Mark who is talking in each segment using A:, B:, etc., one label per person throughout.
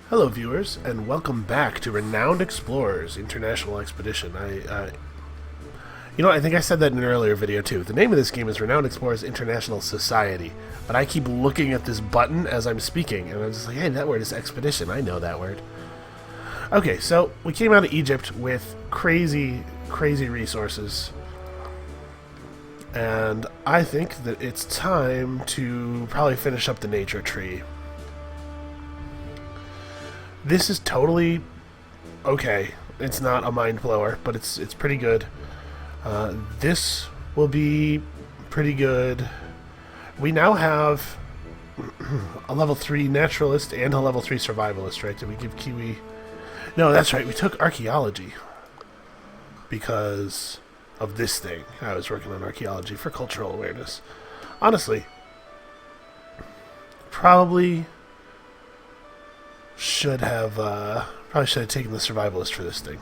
A: Hello, viewers, and welcome back to Renowned Explorers International Expedition. I think I said that in an earlier video too. The name of this game is Renowned Explorers International Society, but I keep looking at this button as I'm speaking, and I'm just like, hey, that word is expedition. I know that word. Okay, so we came out of Egypt with crazy, crazy resources, and I think that it's time to probably finish up the nature tree. This is totally okay. It's not a mind blower, but it's pretty good. This will be pretty good. We now have a level 3 naturalist and a level 3 survivalist, right? Did we give Kiwi? No, that's right. We took archaeology because of this thing. I was working on archaeology for cultural awareness. Honestly, probably should have taken the survivalist for this thing.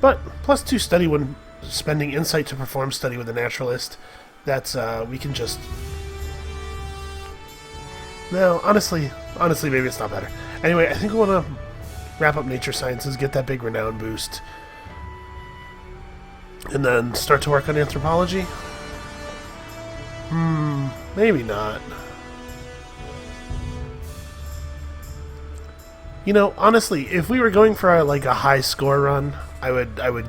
A: But plus 2 study when spending insight to perform study with a naturalist. That's we can just. No, honestly, maybe it's not better. Anyway, I think we want to wrap up nature sciences, get that big renown boost, and then start to work on anthropology. Maybe not. You know, honestly, if we were going for a high score run, I would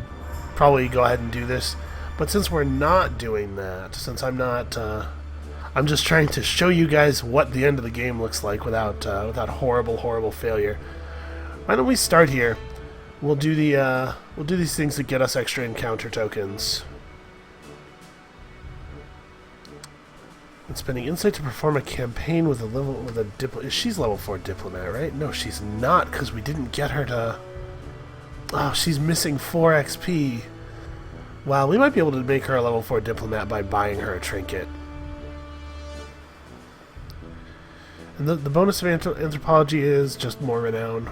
A: probably go ahead and do this. But since we're not doing that, since I'm not, I'm just trying to show you guys what the end of the game looks like without horrible failure. Why don't we start here? We'll do these things that get us extra encounter tokens. And spending insight to perform a campaign with a diplomat. She's level 4 diplomat, right? No, she's not, because we didn't get her to. Oh, she's missing 4 XP. Well, we might be able to make her a level 4 diplomat by buying her a trinket. And the bonus of anthropology is just more renown.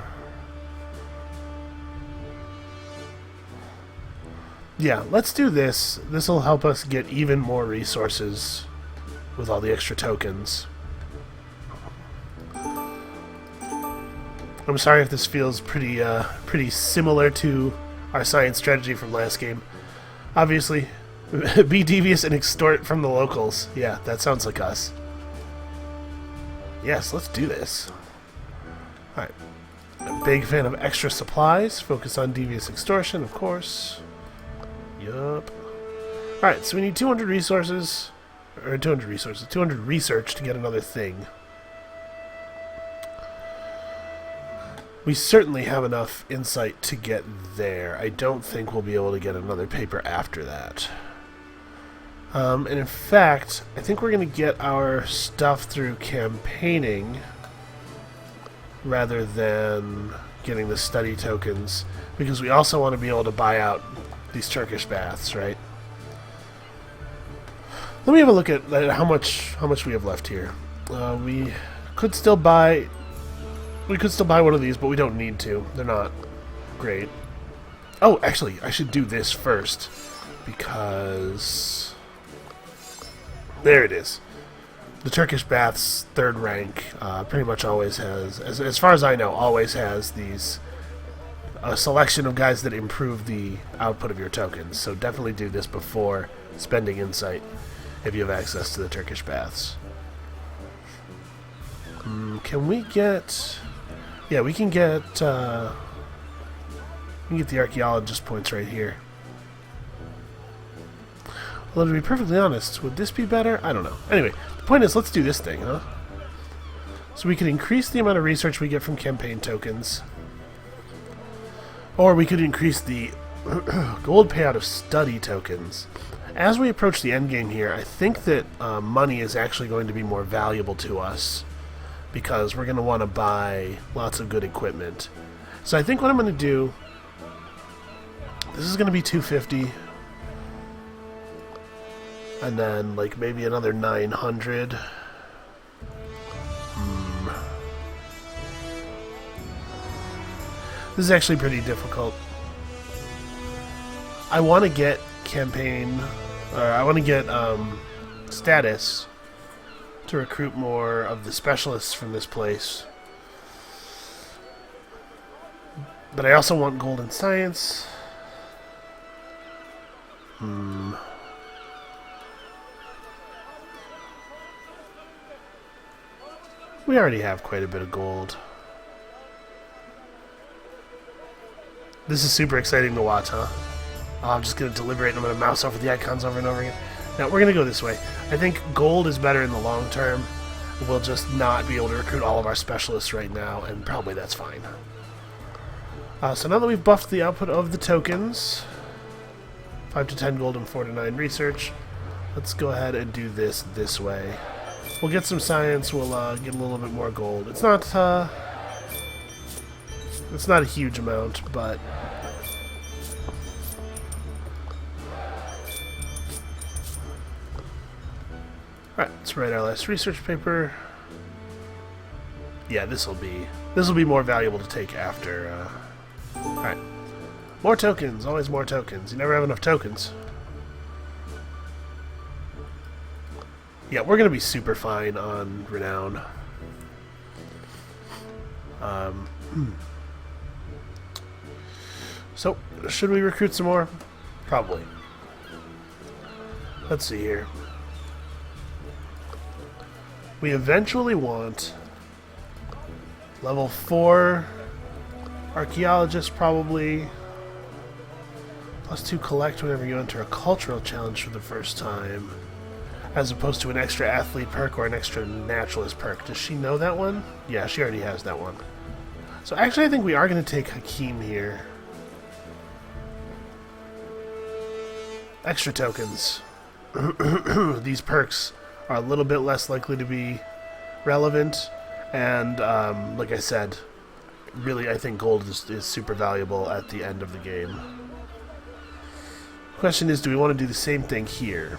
A: Yeah, let's do this. This will help us get even more resources with all the extra tokens. I'm sorry if this feels pretty similar to our science strategy from last game. Obviously, be devious and extort from the locals. Yeah, that sounds like us. Yes, let's do this. Alright. A big fan of extra supplies. Focus on devious extortion, of course. Yup. Alright, so we need 200 resources. Or 200 resources. 200 research to get another thing. We certainly have enough insight to get there. I don't think we'll be able to get another paper after that. And in fact, I think we're going to get our stuff through campaigning rather than getting the study tokens, because we also want to be able to buy out these Turkish baths, right? Let me have a look at how much we have left here. We could still buy one of these, but we don't need to. They're not great. Oh, actually, I should do this first, because there it is. The Turkish baths 3rd rank pretty much always has, as far as I know, always has these a selection of guys that improve the output of your tokens. So definitely do this before spending insight if you have access to the Turkish baths. Can we get? Yeah, we can get the archaeologist points right here. Well, to be perfectly honest, would this be better? I don't know. Anyway, the point is, let's do this thing, huh? So we can increase the amount of research we get from campaign tokens. Or we could increase the gold payout of study tokens. As we approach the end game here, I think that money is actually going to be more valuable to us, because we're going to want to buy lots of good equipment. So I think what I'm going to do, this is going to be 250, and then like maybe another 900. This is actually pretty difficult. I want to get campaign, or I want to get status to recruit more of the specialists from this place. But I also want gold in science. We already have quite a bit of gold. This is super exciting to watch, huh? Oh, I'm just going to deliberate and I'm going to mouse over the icons over and over again. Now, we're going to go this way. I think gold is better in the long term. We'll just not be able to recruit all of our specialists right now, and probably that's fine. So now that we've buffed the output of the tokens, 5 to 10 gold and 4 to 9 research, let's go ahead and do this way. We'll get some science, we'll get a little bit more gold. It's not a huge amount, but alright, let's write our last research paper. Yeah, this will be more valuable to take after. Alright. More tokens, always more tokens. You never have enough tokens. Yeah, we're gonna be super fine on renown. So, should we recruit some more? Probably. Let's see here. We eventually want level 4 archaeologist, probably. +2 collect whenever you enter a cultural challenge for the first time, as opposed to an extra athlete perk or an extra naturalist perk. Does she know that one? Yeah, she already has that one. So actually I think we are going to take Hakim here. Extra tokens. These perks are a little bit less likely to be relevant, and like I said, really I think gold is super valuable at the end of the game. Question is, do we want to do the same thing here?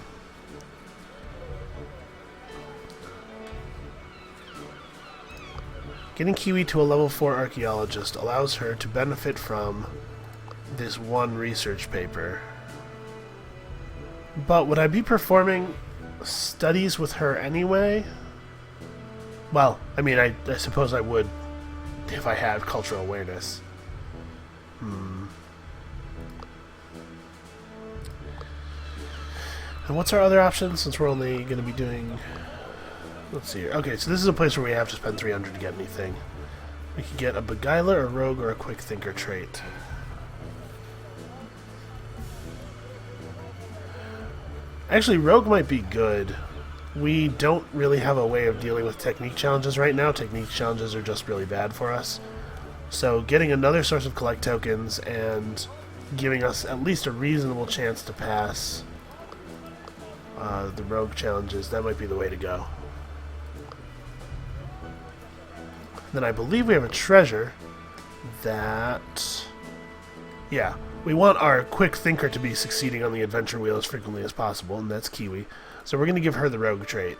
A: Getting Kiwi to a level 4 archaeologist allows her to benefit from this one research paper. But would I be performing studies with her anyway? Well, I mean, I suppose I would if I had cultural awareness. And what's our other option, since we're only going to be doing... Let's see here. Okay, so this is a place where we have to spend 300 to get anything. We could get a Beguiler, a Rogue, or a Quick Thinker trait. Actually, Rogue might be good. We don't really have a way of dealing with technique challenges right now. Technique challenges are just really bad for us. So getting another source of collect tokens and giving us at least a reasonable chance to pass the Rogue challenges, that might be the way to go. Then I believe we have a treasure that... Yeah, we want our Quick Thinker to be succeeding on the adventure wheel as frequently as possible, and that's Kiwi. So we're going to give her the Rogue trait.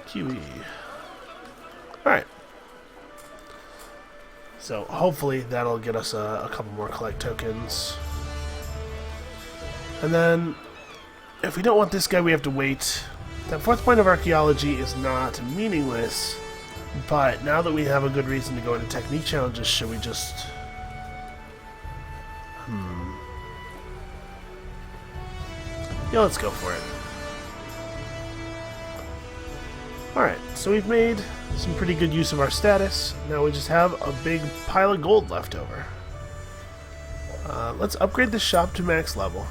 A: Kiwi. Alright. So hopefully that'll get us a couple more collect tokens. And then, if we don't want this guy, we have to wait. That 4th point of archaeology is not meaningless, but now that we have a good reason to go into technique challenges, should we just... Yeah, let's go for it. Alright, so we've made some pretty good use of our status. Now we just have a big pile of gold left over. Let's upgrade the shop to max level.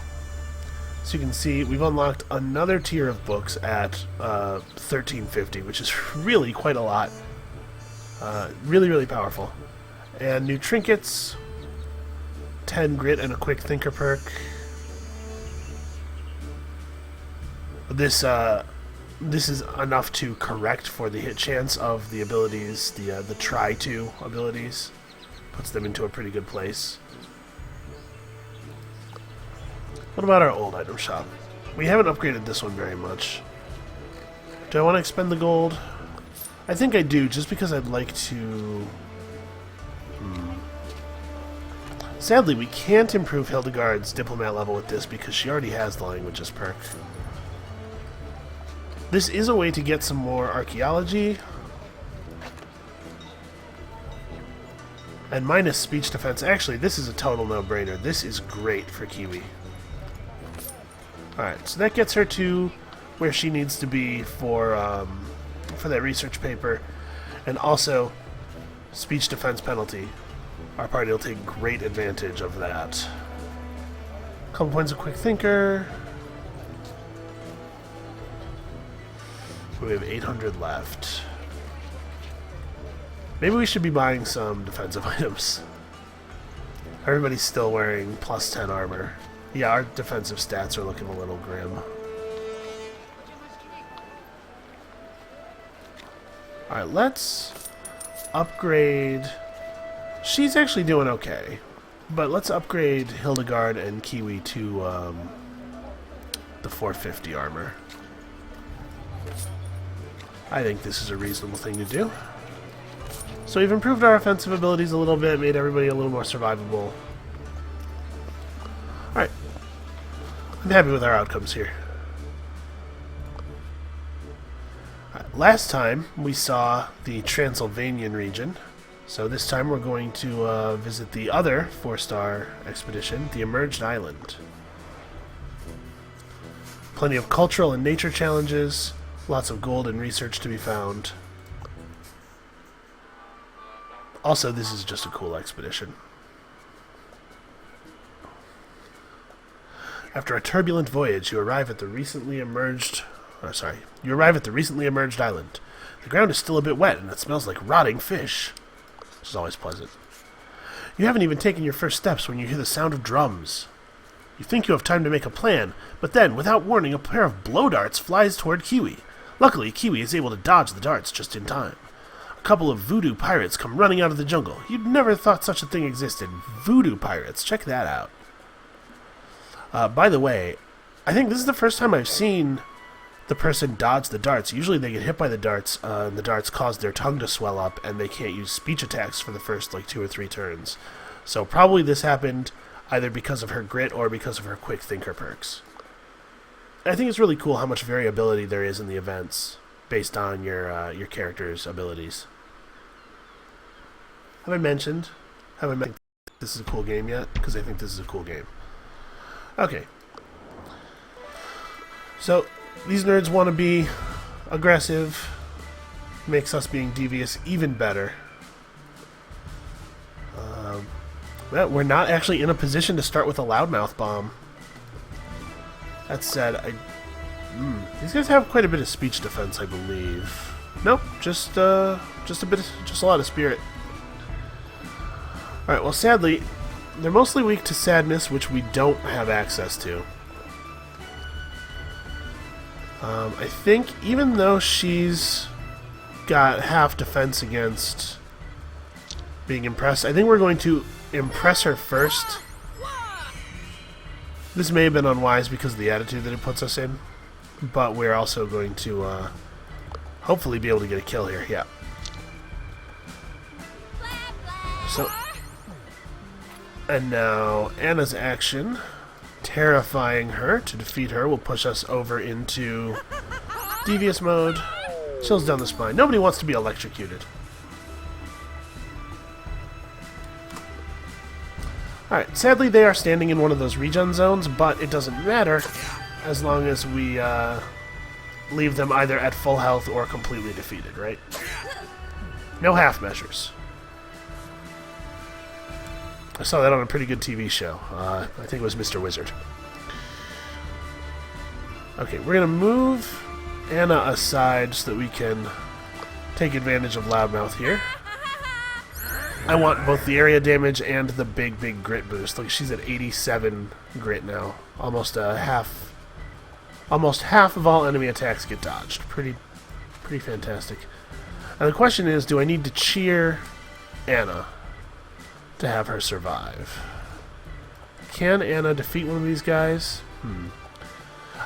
A: So you can see we've unlocked another tier of books at 1350, which is really quite a lot. Really, really powerful. And new trinkets, 10 grit and a Quick Thinker perk. This is enough to correct for the hit chance of the abilities, the try-to abilities. Puts them into a pretty good place. What about our old item shop? We haven't upgraded this one very much. Do I want to expend the gold? I think I do, just because I'd like to... Sadly, we can't improve Hildegard's diplomat level with this because she already has the languages perk. This is a way to get some more archaeology. And minus speech defense. Actually, this is a total no-brainer. This is great for Kiwi. Alright, so that gets her to where she needs to be for that research paper. And also, speech defense penalty. Our party will take great advantage of that. Couple points of quick thinker. So we have 800 left. Maybe we should be buying some defensive items. Everybody's still wearing plus 10 armor. Yeah, our defensive stats are looking a little grim. Alright, let's upgrade... She's actually doing okay. But let's upgrade Hildegard and Kiwi to the 450 armor. I think this is a reasonable thing to do. So we've improved our offensive abilities a little bit, made everybody a little more survivable. Alright. I'm happy with our outcomes here. Right, last time we saw the Transylvanian region. So this time we're going to visit the other 4-star expedition, the Emerged Island. Plenty of cultural and nature challenges, lots of gold and research to be found. Also, this is just a cool expedition. After a turbulent voyage, you arrive at the recently emerged island. The ground is still a bit wet and it smells like rotting fish, which is always pleasant. You haven't even taken your first steps when you hear the sound of drums. You think you have time to make a plan, but then, without warning, a pair of blow darts flies toward Kiwi. Luckily, Kiwi is able to dodge the darts just in time. A couple of voodoo pirates come running out of the jungle. You'd never thought such a thing existed. Voodoo pirates. Check that out. By the way, I think this is the first time I've seen the person dodge the darts. Usually they get hit by the darts, and the darts cause their tongue to swell up, and they can't use speech attacks for the first, 2 or 3 turns. So probably this happened either because of her grit or because of her quick thinker perks. I think it's really cool how much variability there is in the events based on your character's abilities. Have I mentioned this is a cool game yet? Because I think this is a cool game. Okay. So, these nerds want to be aggressive. Makes us being devious even better. Well, we're not actually in a position to start with a loudmouth bomb. That said, these guys have quite a bit of speech defense, I believe. Nope, just a lot of spirit. All right. Well, sadly, they're mostly weak to sadness, which we don't have access to. I think even though she's got half defense against being impressed, I think we're going to impress her first. This may have been unwise because of the attitude that it puts us in, but we're also going to hopefully be able to get a kill here. Yeah. So, and now Anna's action, terrifying her to defeat her, will push us over into devious mode. Chills down the spine. Nobody wants to be electrocuted. Alright, sadly they are standing in one of those regen zones, but it doesn't matter as long as we leave them either at full health or completely defeated, right? No half measures. I saw that on a pretty good TV show. I think it was Mr. Wizard. Okay, we're going to move Anna aside so that we can take advantage of Loudmouth here. I want both the area damage and the big grit boost. Like, she's at 87 grit now. Almost half of all enemy attacks get dodged. Pretty fantastic. And the question is, do I need to cheer Anna to have her survive? Can Anna defeat one of these guys?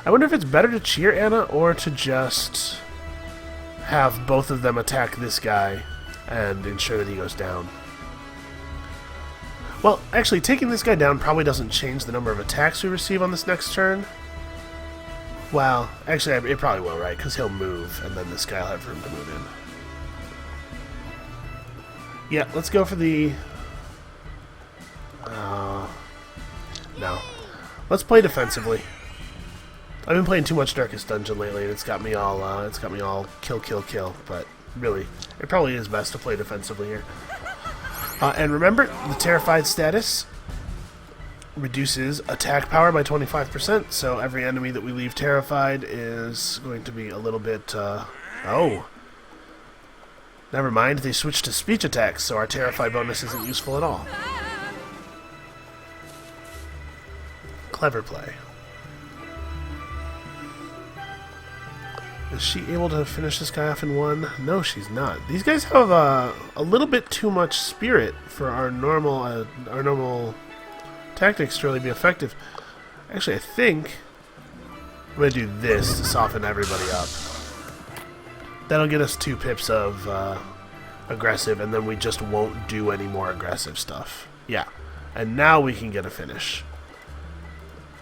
A: I wonder if it's better to cheer Anna or to just have both of them attack this guy and ensure that he goes down. Well, actually, taking this guy down probably doesn't change the number of attacks we receive on this next turn. Well, actually, it probably will, right? Because he'll move, and then this guy will have room to move in. Yeah, let's go for the No. Let's play defensively. I've been playing too much Darkest Dungeon lately, and it's got me all kill, kill, kill. But really, it probably is best to play defensively here. And remember, the Terrified status reduces attack power by 25%, so every enemy that we leave terrified is going to be a little bit, oh. Never mind, they switched to speech attacks, so our terrified bonus isn't useful at all. Clever play. Is she able to finish this guy off in one? No, she's not. These guys have a little bit too much spirit for our normal tactics to really be effective. Actually, I think I'm going to do this to soften everybody up. That'll get us 2 pips of aggressive, and then we just won't do any more aggressive stuff. Yeah, and now we can get a finish.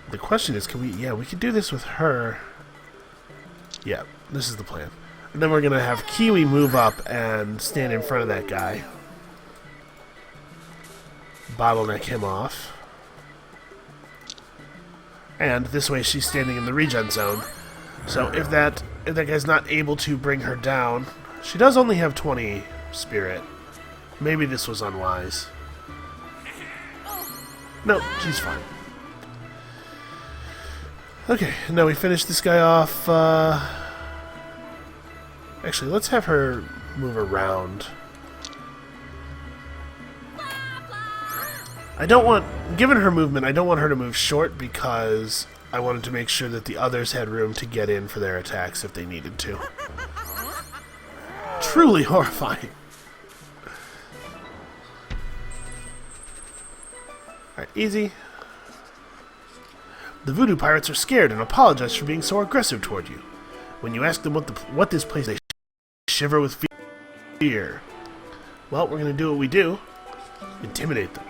A: The question is, can we... Yeah, we could do this with her. Yeah, this is the plan. And then we're going to have Kiwi move up and stand in front of that guy. Bottleneck him off. And this way she's standing in the regen zone. So if that guy's not able to bring her down... She does only have 20 spirit. Maybe this was unwise. No, she's fine. Okay, now we finish this guy off. Actually, let's have her move around. Given her movement, I don't want her to move short because I wanted to make sure that the others had room to get in for their attacks if they needed to. Truly horrifying. Alright, easy. The Voodoo Pirates are scared and apologize for being so aggressive toward you. When you ask them what this place, they shiver with fear. Well, we're going to do what we do. Intimidate them.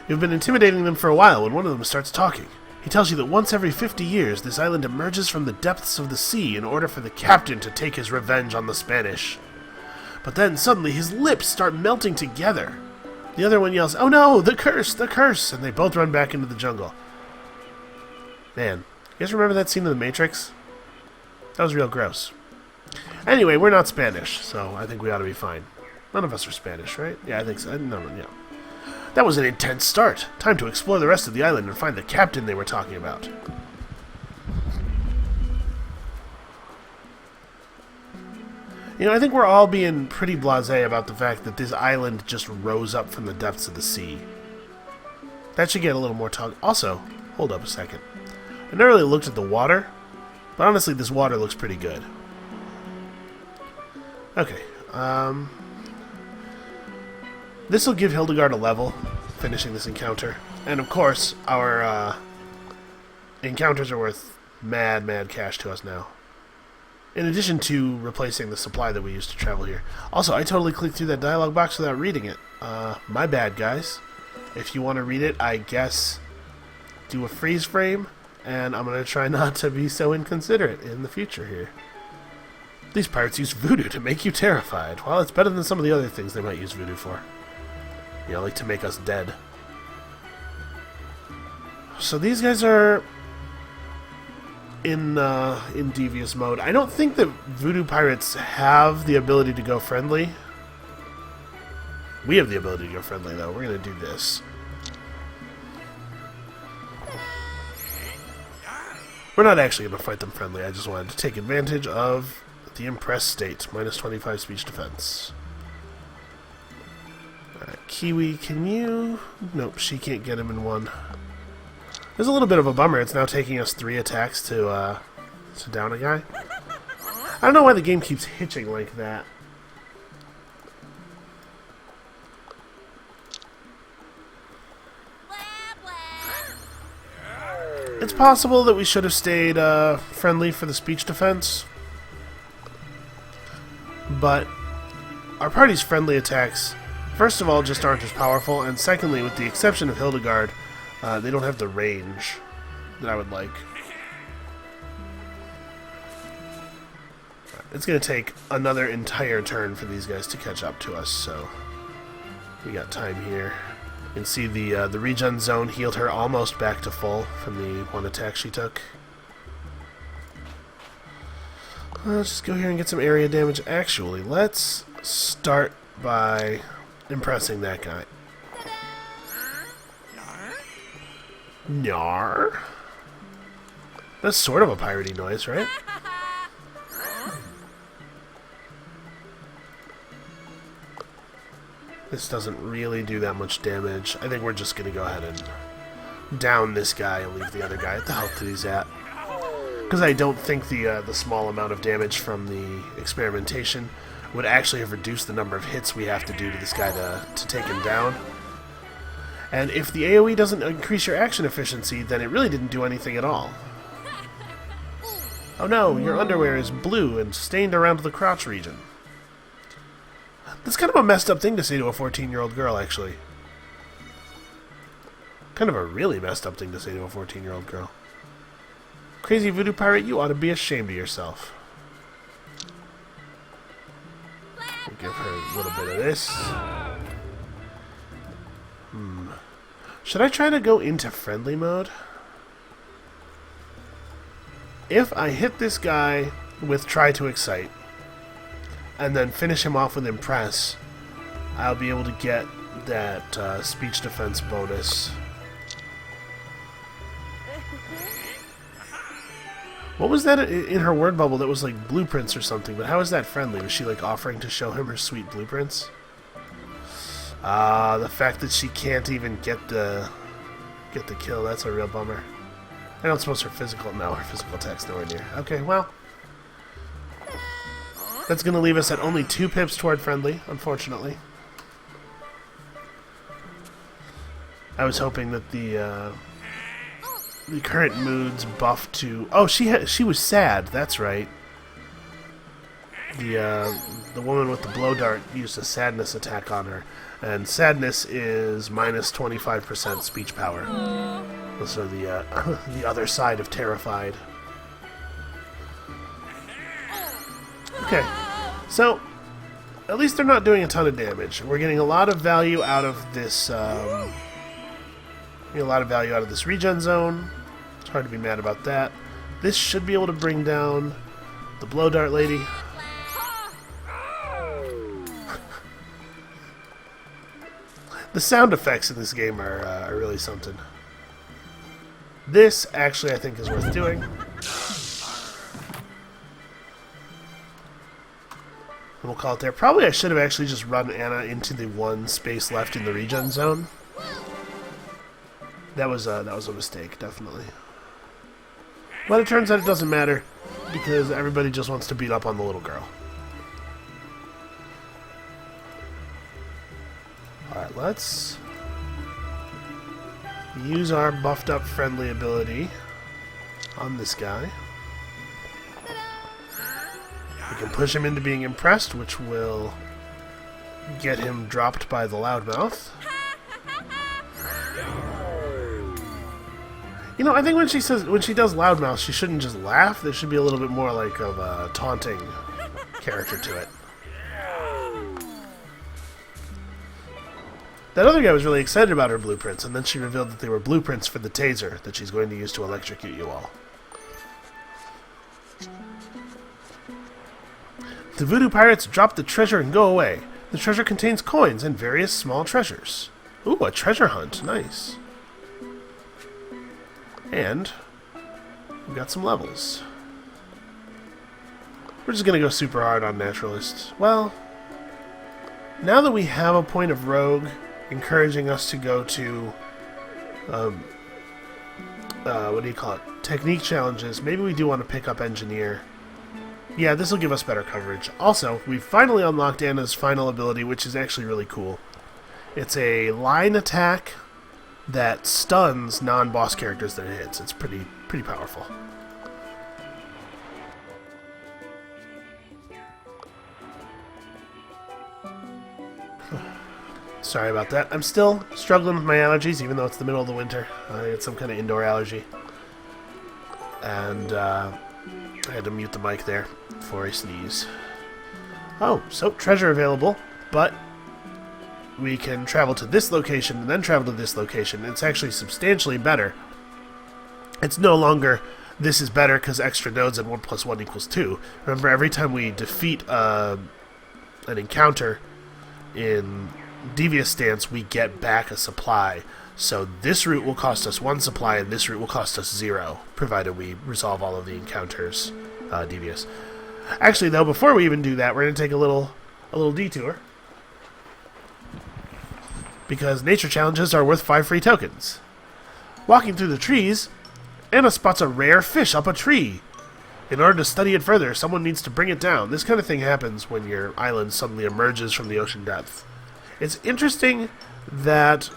A: You've been intimidating them for a while when one of them starts talking. He tells you that once every 50 years, this island emerges from the depths of the sea in order for the captain to take his revenge on the Spanish. But then, suddenly, his lips start melting together. The other one yells, "Oh no, the curse, the curse!" And they both run back into the jungle. Man, you guys remember that scene in The Matrix? That was real gross. Anyway, we're not Spanish, so I think we ought to be fine. None of us are Spanish, right? Yeah, I think so. No, yeah. That was an intense start. Time to explore the rest of the island and find the captain they were talking about. You know, I think we're all being pretty blasé about the fact that this island just rose up from the depths of the sea. That should get a little more talk. Also, hold up a second. I never really looked at the water, but honestly, this water looks pretty good. Okay, this will give Hildegard a level, finishing this encounter. And of course, our encounters are worth mad cash to us now. In addition to replacing the supply that we used to travel here. Also, I totally clicked through that dialogue box without reading it. My bad, guys. If you want to read it, I guess do a freeze frame, and I'm going to try not to be so inconsiderate in the future here. These pirates use voodoo to make you terrified. Well, it's better than some of the other things they might use voodoo for. You know, like to make us dead. So these guys are in devious mode. I don't think that voodoo pirates have the ability to go friendly. We have the ability to go friendly, though. We're going to do this. We're not actually going to fight them friendly. I just wanted to take advantage of the impressed state. Minus 25 speech defense. Alright, Kiwi, can you... Nope, she can't get him in one. There's a little bit of a bummer. It's now taking us 3 attacks to down a guy. I don't know why the game keeps hitching like that. It's possible that we should have stayed friendly for the speech defense. But our party's friendly attacks, first of all, just aren't as powerful. And secondly, with the exception of Hildegard, they don't have the range that I would like. It's going to take another entire turn for these guys to catch up to us, so We got time here. You can see the regen zone healed her almost back to full from the one attack she took. Let's just go here and get some area damage. Actually, let's start by impressing that guy. Nyar. That's sort of a piratey noise, right? This doesn't really do that much damage. I think we're just going to go ahead and down this guy and leave the other guy at the health that he's at. Because I don't think the small amount of damage from the experimentation would actually have reduced the number of hits we have to do to this guy to take him down. And if the AoE doesn't increase your action efficiency, then it really didn't do anything at all. Oh no, your underwear is blue and stained around the crotch region. That's kind of a messed up thing to say to a 14-year-old girl, actually. Kind of a really messed up thing to say to a 14-year-old girl. Crazy voodoo pirate, you ought to be ashamed of yourself. We'll give her a little bit of this. Should I try to go into friendly mode? If I hit this guy with Try to Excite, and then finish him off with Impress, I'll be able to get that speech defense bonus. What was that in her word bubble that was like blueprints or something? But how is that friendly? Was she like offering to show him her sweet blueprints? The fact that she can't even get the kill, that's a real bummer. I don't suppose her physical attack's nowhere near. Okay, well. That's going to leave us at only 2 pips toward friendly, unfortunately. I was hoping that the current mood's buffed to... Oh, she was sad, that's right. The woman with the blow dart used a sadness attack on her. And sadness is minus 25% speech power. So the other side of terrified. Okay, so at least they're not doing a ton of damage. We're getting a lot of value out of this. This regen zone. It's hard to be mad about that. This should be able to bring down the blow dart lady. The sound effects in this game are really something. This actually I think is worth doing. We'll call it there. Probably I should have actually just run Anna into the one space left in the regen zone. That was a mistake, definitely. But it turns out it doesn't matter because everybody just wants to beat up on the little girl. Alright, let's use our buffed up friendly ability on this guy. We can push him into being impressed, which will get him dropped by the loudmouth. You know, I think when she does loudmouth, she shouldn't just laugh. There should be a little bit more like of a taunting character to it. That other guy was really excited about her blueprints, and then she revealed that they were blueprints for the taser that she's going to use to electrocute you all. The voodoo pirates drop the treasure and go away. The treasure contains coins and various small treasures. Ooh, a treasure hunt. Nice. And we've got some levels. We're just going to go super hard on Naturalist. Well, now that we have a point of Rogue encouraging us to go to, what do you call it? Technique challenges, maybe we do want to pick up Engineer. Yeah, this will give us better coverage. Also, we've finally unlocked Anna's final ability, which is actually really cool. It's a line attack that stuns non-boss characters that it hits. It's pretty powerful. Sorry about that. I'm still struggling with my allergies, even though it's the middle of the winter. I had some kind of indoor allergy. And I had to mute the mic there before I sneeze. Oh, so treasure available, but we can travel to this location and then travel to this location. It's actually substantially better. It's no longer, this is better because extra nodes and 1 + 1 = 2. Remember, every time we defeat an encounter in Devious Stance, we get back a supply. So this route will cost us 1 supply, and this route will cost us 0, provided we resolve all of the encounters Devious. Actually, though, before we even do that, we're going to take a little detour. Because nature challenges are worth 5 free tokens. Walking through the trees, Anna spots a rare fish up a tree. In order to study it further, someone needs to bring it down. This kind of thing happens when your island suddenly emerges from the ocean depths. It's interesting that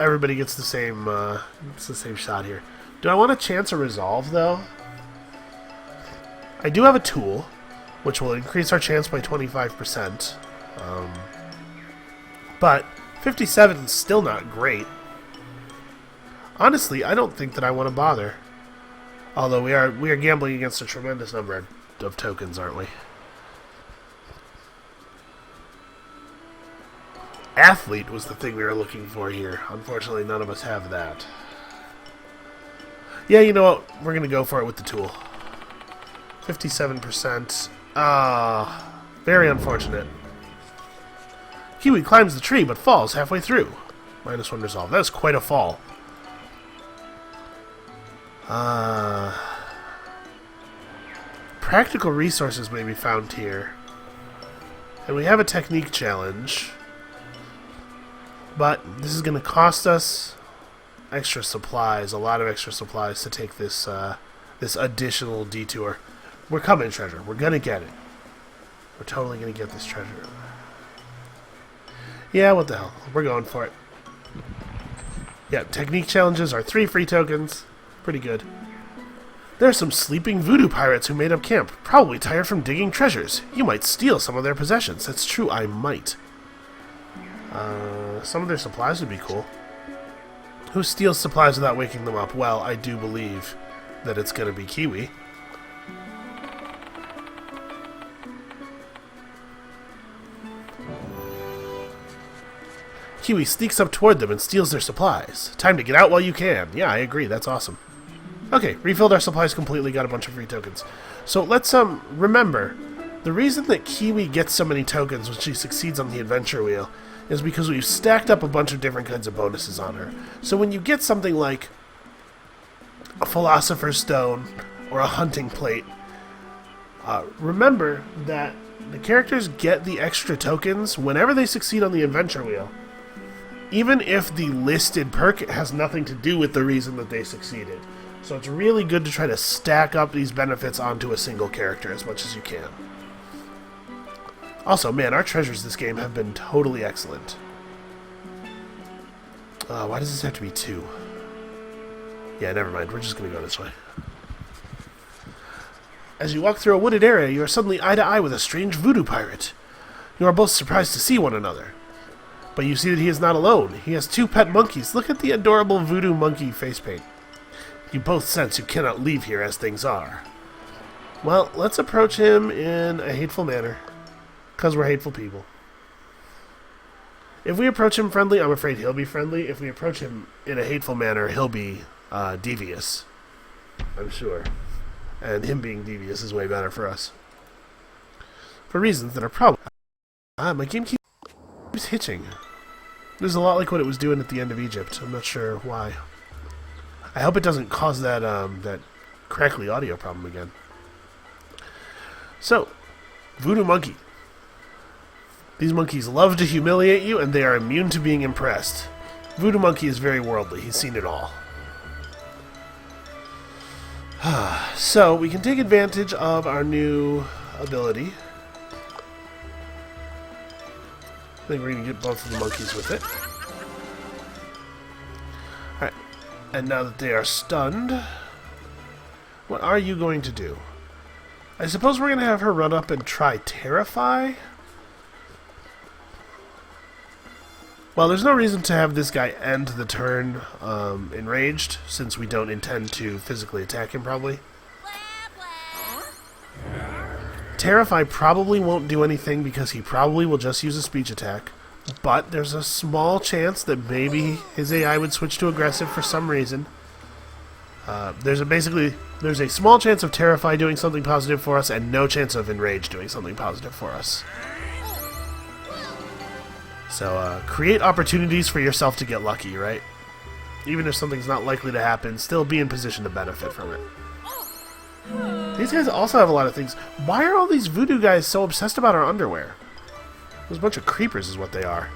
A: everybody gets the same shot here. Do I want a chance of resolve, though? I do have a tool, which will increase our chance by 25%. But 57 is still not great. Honestly, I don't think that I want to bother. Although we are gambling against a tremendous number of tokens, aren't we? Athlete was the thing we were looking for here. Unfortunately, none of us have that. Yeah, you know what? We're going to go for it with the tool. 57%. Very unfortunate. Kiwi climbs the tree, but falls halfway through. -1 resolve. That is quite a fall. Practical resources may be found here. And we have a technique challenge. But this is going to cost us extra supplies, a lot of extra supplies to take this this additional detour. We're coming, treasure. We're going to get it. We're totally going to get this treasure. Yeah, what the hell. We're going for it. Yeah, technique challenges are 3 free tokens. Pretty good. There are some sleeping voodoo pirates who made up camp, probably tired from digging treasures. You might steal some of their possessions. That's true, I might. Some of their supplies would be cool. Who steals supplies without waking them up? Well, I do believe that it's going to be Kiwi. Kiwi sneaks up toward them and steals their supplies. Time to get out while you can. Yeah, I agree. That's awesome. Okay, refilled our supplies completely, got a bunch of free tokens. So let's remember, the reason that Kiwi gets so many tokens when she succeeds on the adventure wheel is because we've stacked up a bunch of different kinds of bonuses on her. So when you get something like a Philosopher's Stone or a Hunting Plate, remember that the characters get the extra tokens whenever they succeed on the adventure wheel, even if the listed perk has nothing to do with the reason that they succeeded. So it's really good to try to stack up these benefits onto a single character as much as you can. Also, man, our treasures this game have been totally excellent. Why does this have to be 2? Yeah, never mind. We're just going to go this way. As you walk through a wooded area, you are suddenly eye to eye with a strange voodoo pirate. You are both surprised to see one another. But you see that he is not alone. He has 2 pet monkeys. Look at the adorable Voodoo Monkey face paint. You both sense you cannot leave here as things are. Well, let's approach him in a hateful manner. Because we're hateful people. If we approach him friendly, I'm afraid he'll be friendly. If we approach him in a hateful manner, he'll be devious. I'm sure. And him being devious is way better for us. For reasons that are probably... my game keeps hitching. This is a lot like what it was doing at the end of Egypt. I'm not sure why. I hope it doesn't cause that that crackly audio problem again. So, Voodoo Monkey. These monkeys love to humiliate you, and they are immune to being impressed. Voodoo Monkey is very worldly. He's seen it all. So, we can take advantage of our new ability. I think we're going to get both of the monkeys with it. Alright. And now that they are stunned, what are you going to do? I suppose we're going to have her run up and try Terrify? Well, there's no reason to have this guy end the turn enraged, since we don't intend to physically attack him, probably. Terrify probably won't do anything because he probably will just use a speech attack, but there's a small chance that maybe his AI would switch to aggressive for some reason. There's a small chance of Terrify doing something positive for us, and no chance of Enrage doing something positive for us. So, create opportunities for yourself to get lucky, right? Even if something's not likely to happen, still be in position to benefit from it. These guys also have a lot of things. Why are all these voodoo guys so obsessed about our underwear? There's a bunch of creepers is what they are.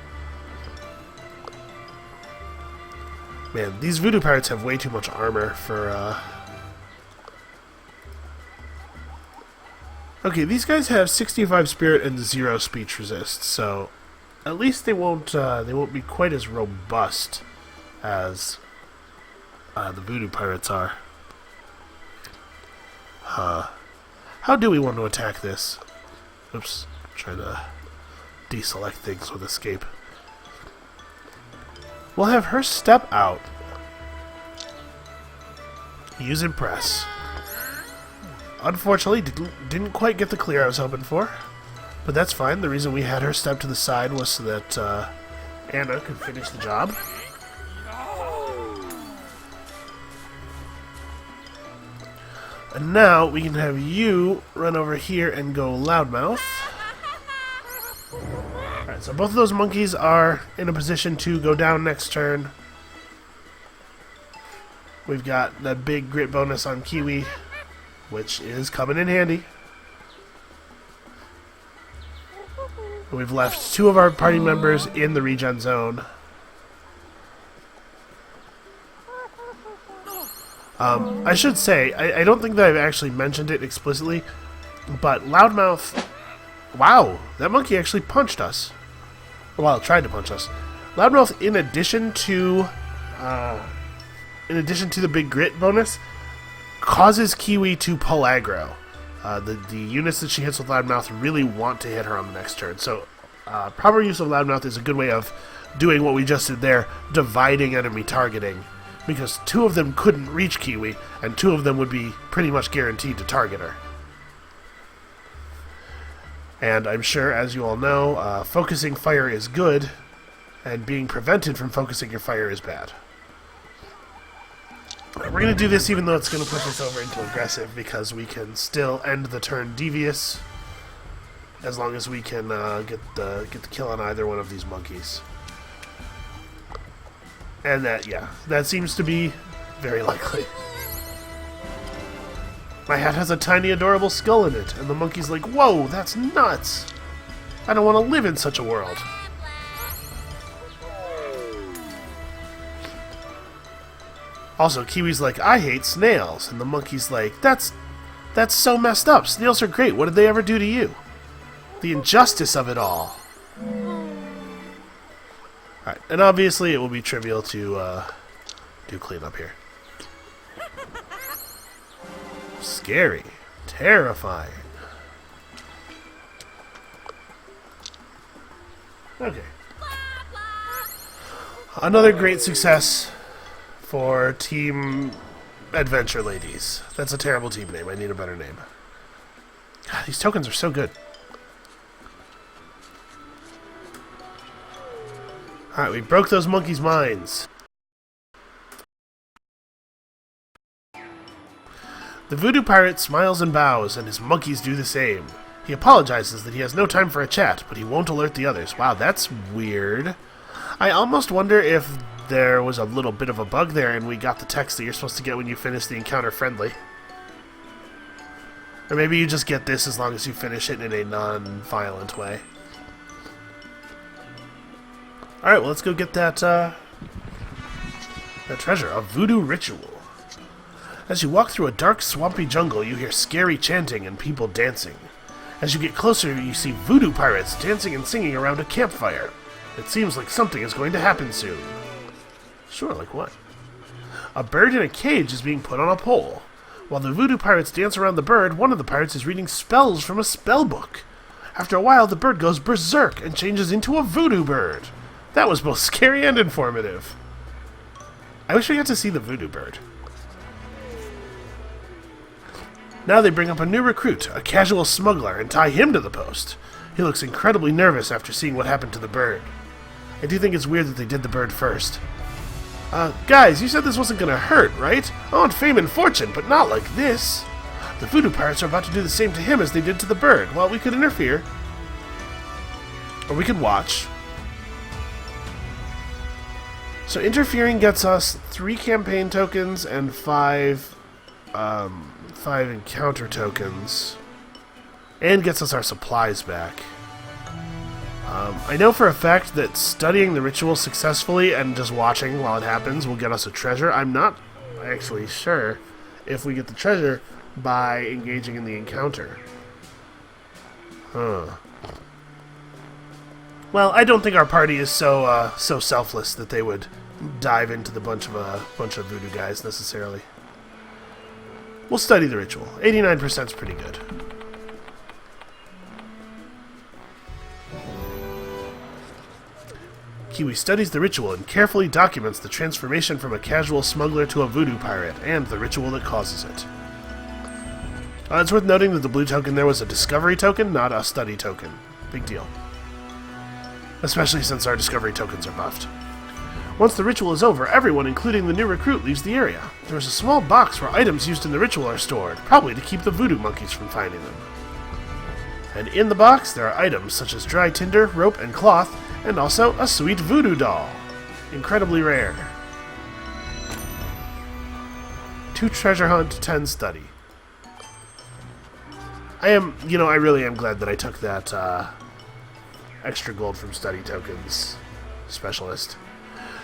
A: Man, these voodoo pirates have way too much armor for, Okay, these guys have 65 spirit and 0 speech resist, so at least they won't be quite as robust as the voodoo pirates are. How do we want to attack this? Oops, trying to deselect things with escape. We'll have her step out. Use Impress. Unfortunately, didn't quite get the clear I was hoping for. But that's fine. The reason we had her step to the side was so that Anna could finish the job. And now we can have you run over here and go Loudmouth. Alright, so both of those monkeys are in a position to go down next turn. We've got that big grit bonus on Kiwi, which is coming in handy. We've left 2 of our party members in the regen zone. I should say, I don't think that I've actually mentioned it explicitly, but Loudmouth... Wow, that monkey actually punched us. Well, tried to punch us. Loudmouth, in addition to the big grit bonus, causes Kiwi to pull aggro. The units that she hits with Loudmouth really want to hit her on the next turn. So, proper use of Loudmouth is a good way of doing what we just did there, dividing enemy targeting. Because 2 of them couldn't reach Kiwi, and 2 of them would be pretty much guaranteed to target her. And I'm sure, as you all know, focusing fire is good, and being prevented from focusing your fire is bad. We're going to do this even though it's going to push us over into aggressive, because we can still end the turn devious, as long as we can get the kill on either one of these monkeys. And that seems to be very likely. My hat has a tiny adorable skull in it, and the monkey's like, whoa, that's nuts! I don't want to live in such a world. Also, Kiwi's like, I hate snails, and the monkey's like, that's so messed up. Snails are great. What did they ever do to you? The injustice of it all. Alright, and obviously it will be trivial to do cleanup here. Scary. Terrifying. Okay. Another great success for Team Adventure Ladies. That's a terrible team name. I need a better name. God, these tokens are so good. Alright, we broke those monkeys' minds. The voodoo pirate smiles and bows, and his monkeys do the same. He apologizes that he has no time for a chat, but he won't alert the others. Wow, that's weird. I almost wonder if there was a little bit of a bug there and we got the text that you're supposed to get when you finish the encounter friendly. Or maybe you just get this as long as you finish it in a non-violent way. Alright, well, let's go get that treasure, a Voodoo Ritual. As you walk through a dark, swampy jungle, you hear scary chanting and people dancing. As you get closer, you see voodoo pirates dancing and singing around a campfire. It seems like something is going to happen soon. Sure, like what? A bird in a cage is being put on a pole. While the voodoo pirates dance around the bird, one of the pirates is reading spells from a spell book. After a while, the bird goes berserk and changes into a voodoo bird. That was both scary and informative. I wish we got to see the voodoo bird. Now they bring up a new recruit, a casual smuggler, and tie him to the post. He looks incredibly nervous after seeing what happened to the bird. I do think it's weird that they did the bird first. Guys, you said this wasn't gonna hurt, right? I want fame and fortune, but not like this. The voodoo pirates are about to do the same to him as they did to the bird. Well, we could interfere. Or we could watch. So interfering gets us 3 campaign tokens and 5 encounter tokens. And gets us our supplies back. I know for a fact that studying the ritual successfully and just watching while it happens will get us a treasure. I'm not actually sure if we get the treasure by engaging in the encounter. Huh. Well, I don't think our party is so selfless that they would dive into the bunch of voodoo guys necessarily. We'll study the ritual. 89% is pretty good. Kiwi studies the ritual and carefully documents the transformation from a casual smuggler to a voodoo pirate, and the ritual that causes it. It's worth noting that the blue token there was a discovery token, not a study token. Big deal. Especially since our discovery tokens are buffed. Once the ritual is over, everyone, including the new recruit, leaves the area. There is a small box where items used in the ritual are stored, probably to keep the voodoo monkeys from finding them. And in the box, there are items such as dry tinder, rope, and cloth, and also a sweet voodoo doll. Incredibly rare. 2 treasure hunt, 10 study. I really am glad that I took that extra gold from study tokens specialist.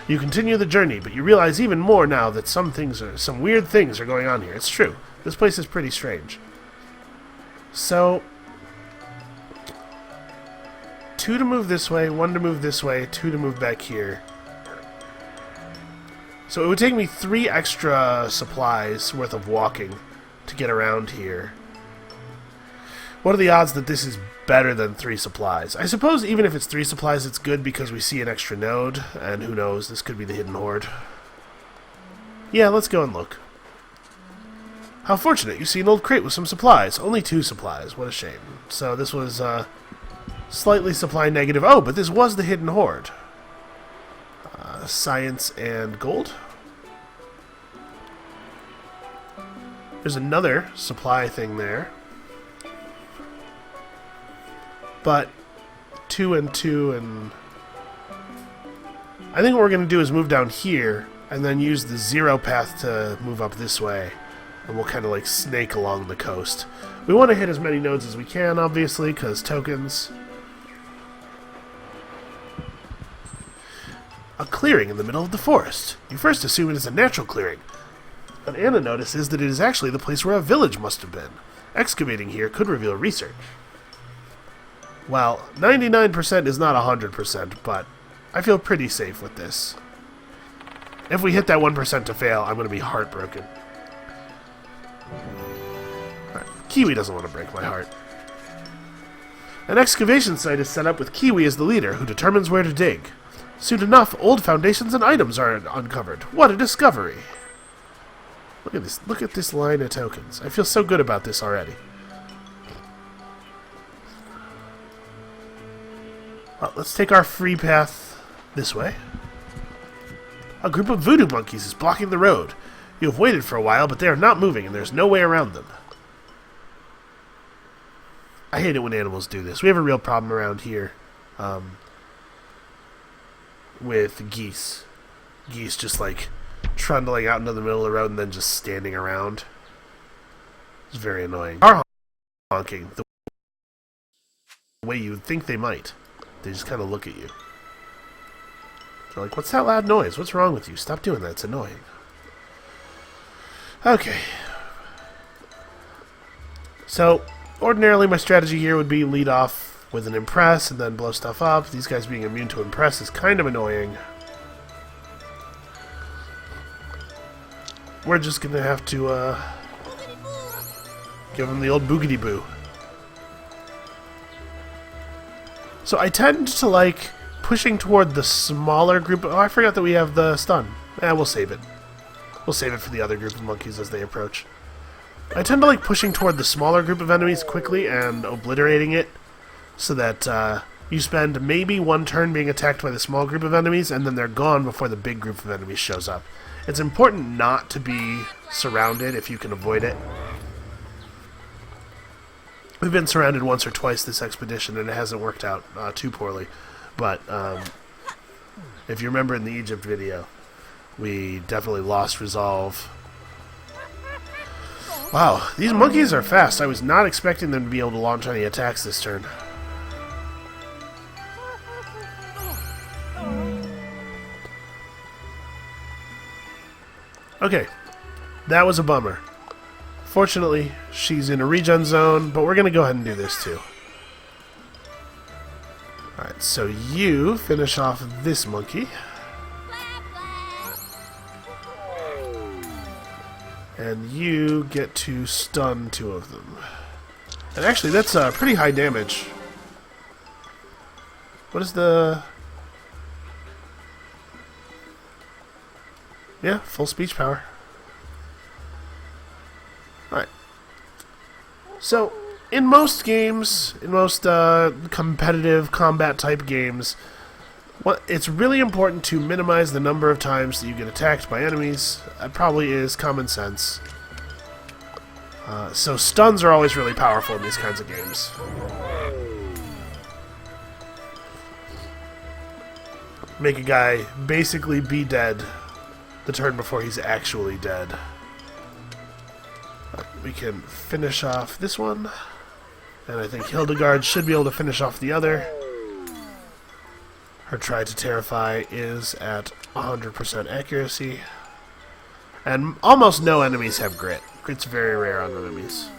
A: You continue the journey, but you realize even more now that some weird things are going on here. It's true. This place is pretty strange. So 2 to move this way, 1 to move this way, 2 to move back here. So it would take me 3 extra supplies worth of walking to get around here. What are the odds that this is better than 3 supplies? I suppose even if it's 3 supplies, it's good because we see an extra node, and who knows, this could be the hidden hoard. Yeah, let's go and look. How fortunate, you see an old crate with some supplies. Only 2 supplies, what a shame. So this was slightly supply negative. Oh, but this was the hidden hoard. Science and gold. There's another supply thing there. But 2 and 2 and... I think what we're going to do is move down here and then use the 0 path to move up this way. And we'll kind of like snake along the coast. We want to hit as many nodes as we can, obviously, because tokens. A clearing in the middle of the forest. You first assume it is a natural clearing. But Anna notices that it is actually the place where a village must have been. Excavating here could reveal research. Well, 99% is not 100%, but I feel pretty safe with this. If we hit that 1% to fail, I'm going to be heartbroken. Right. Kiwi doesn't want to break my heart. An excavation site is set up with Kiwi as the leader, who determines where to dig. Soon enough, old foundations and items are uncovered. What a discovery! Look at this. Look at this line of tokens. I feel so good about this already. Well, let's take our free path this way. A group of voodoo monkeys is blocking the road. You have waited for a while, but they are not moving, and there's no way around them. I hate it when animals do this. We have a real problem around here with geese. Geese just like trundling out into the middle of the road and then just standing around. It's very annoying. Are honking the way you would think they might. They just kind of look at you. They're like, what's that loud noise? What's wrong with you? Stop doing that. It's annoying. Okay. So, ordinarily my strategy here would be lead off with an impress and then blow stuff up. These guys being immune to impress is kind of annoying. We're just going to have to give them the old boogity-boo. So I tend to like pushing toward the smaller group. Oh, I forgot that we have the stun. We'll save it. We'll save it for the other group of monkeys as they approach. I tend to like pushing toward the smaller group of enemies quickly and obliterating it so that You spend maybe one turn being attacked by the small group of enemies, and then they're gone before the big group of enemies shows up. It's important not to be surrounded if you can avoid it. We've been surrounded once or twice this expedition, and it hasn't worked out too poorly. But if you remember in the Egypt video, we definitely lost resolve. Wow, these monkeys are fast. I was not expecting them to be able to launch any attacks this turn. Okay, that was a bummer. Fortunately, she's in a regen zone, but we're going to go ahead and do this too. Alright, so you finish off this monkey. And you get to stun 2 of them. And actually, that's pretty high damage. What is the... Yeah, full speech power. Alright. So, in most games, in most competitive combat type games, it's really important to minimize the number of times that you get attacked by enemies. That probably is common sense. So stuns are always really powerful in these kinds of games. Make a guy basically be dead the turn before he's actually dead. We can finish off this one, and I think Hildegard should be able to finish off the other. Her try to terrify is at 100% accuracy. And almost no enemies have grit. Grit's very rare on enemies.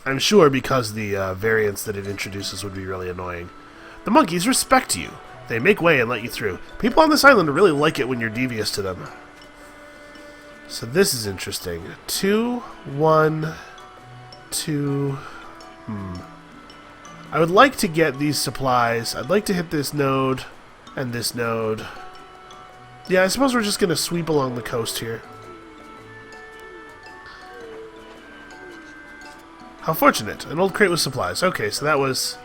A: I'm sure because the variants that it introduces would be really annoying. The monkeys respect you. They make way and let you through. People on this island really like it when you're devious to them. So this is interesting. 2, 1, 2... I would like to get these supplies. I'd like to hit this node and this node. Yeah, I suppose we're just going to sweep along the coast here. How fortunate. An old crate with supplies. Okay, so that was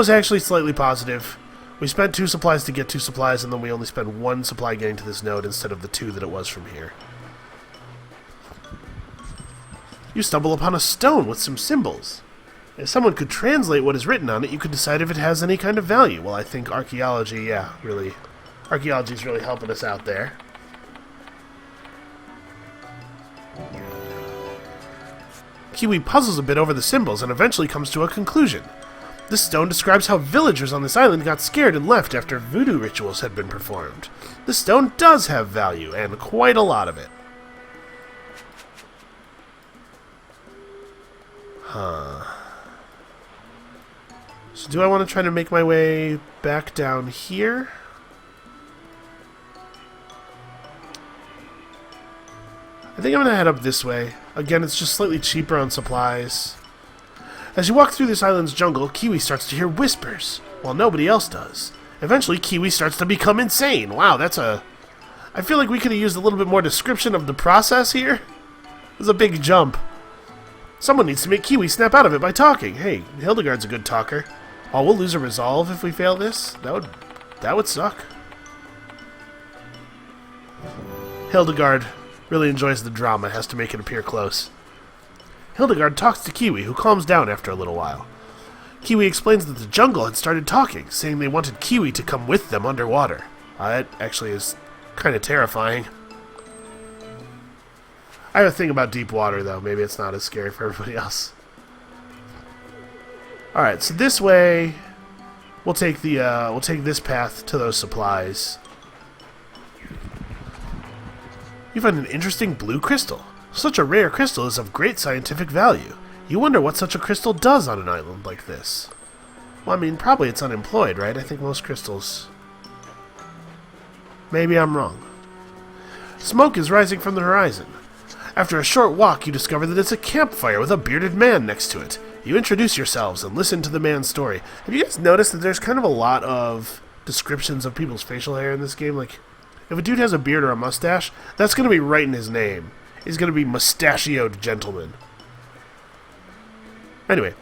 A: actually slightly positive. We spent 2 supplies to get 2 supplies, and then we only spent 1 supply getting to this node instead of the 2 that it was from here. You stumble upon a stone with some symbols. If someone could translate what is written on it, you could decide if it has any kind of value. Well, I think archaeology, yeah, really. Archaeology is really helping us out there. Kiwi puzzles a bit over the symbols and eventually comes to a conclusion. This stone describes how villagers on this island got scared and left after voodoo rituals had been performed. The stone does have value, and quite a lot of it. Huh. So do I want to try to make my way back down here? I think I'm going to head up this way. Again, it's just slightly cheaper on supplies. As you walk through this island's jungle, Kiwi starts to hear whispers, while nobody else does. Eventually, Kiwi starts to become insane. Wow, that's a... I feel like we could have used a little bit more description of the process here. It was a big jump. Someone needs to make Kiwi snap out of it by talking. Hey, Hildegard's a good talker. Oh, we'll lose a resolve if we fail this? That would suck. Hildegard really enjoys the drama, has to make it appear close. Hildegard talks to Kiwi, who calms down after a little while. Kiwi explains that the jungle had started talking, saying they wanted Kiwi to come with them underwater. That actually is kind of terrifying. I have a thing about deep water, though. Maybe it's not as scary for everybody else. Alright, so this way, we'll take this path to those supplies. You find an interesting blue crystal. Such a rare crystal is of great scientific value. You wonder what such a crystal does on an island like this. Well, I mean, probably it's unemployed, right? I think most crystals... Maybe I'm wrong. Smoke is rising from the horizon. After a short walk, you discover that it's a campfire with a bearded man next to it. You introduce yourselves and listen to the man's story. Have you guys noticed that there's kind of a lot of descriptions of people's facial hair in this game? Like, if a dude has a beard or a mustache, that's going to be right in his name. He's going to be Mustachioed Gentleman. Anyway,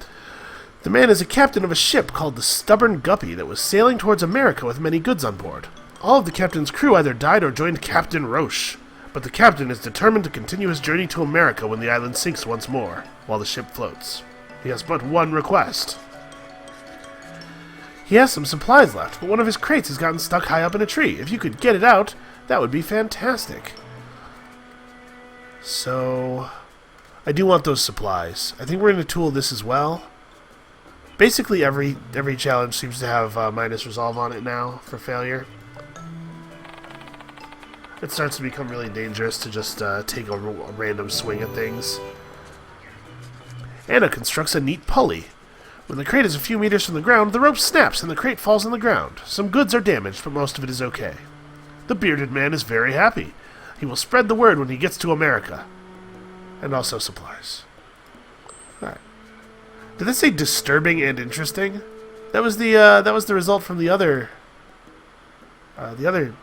A: the man is a captain of a ship called the Stubborn Guppy that was sailing towards America with many goods on board. All of the captain's crew either died or joined Captain Roche, but the captain is determined to continue his journey to America when the island sinks once more, while the ship floats. He has but one request. He has some supplies left, but one of his crates has gotten stuck high up in a tree. If you could get it out, that would be fantastic. So, I do want those supplies. I think we're going to tool this as well. Basically, every challenge seems to have minus resolve on it now for failure. It starts to become really dangerous to just take a random swing at things. Anna constructs a neat pulley. When the crate is a few meters from the ground, the rope snaps and the crate falls on the ground. Some goods are damaged, but most of it is okay. The bearded man is very happy. He will spread the word when he gets to America. And also supplies. Alright. Did this say disturbing and interesting? That was the result from the other... the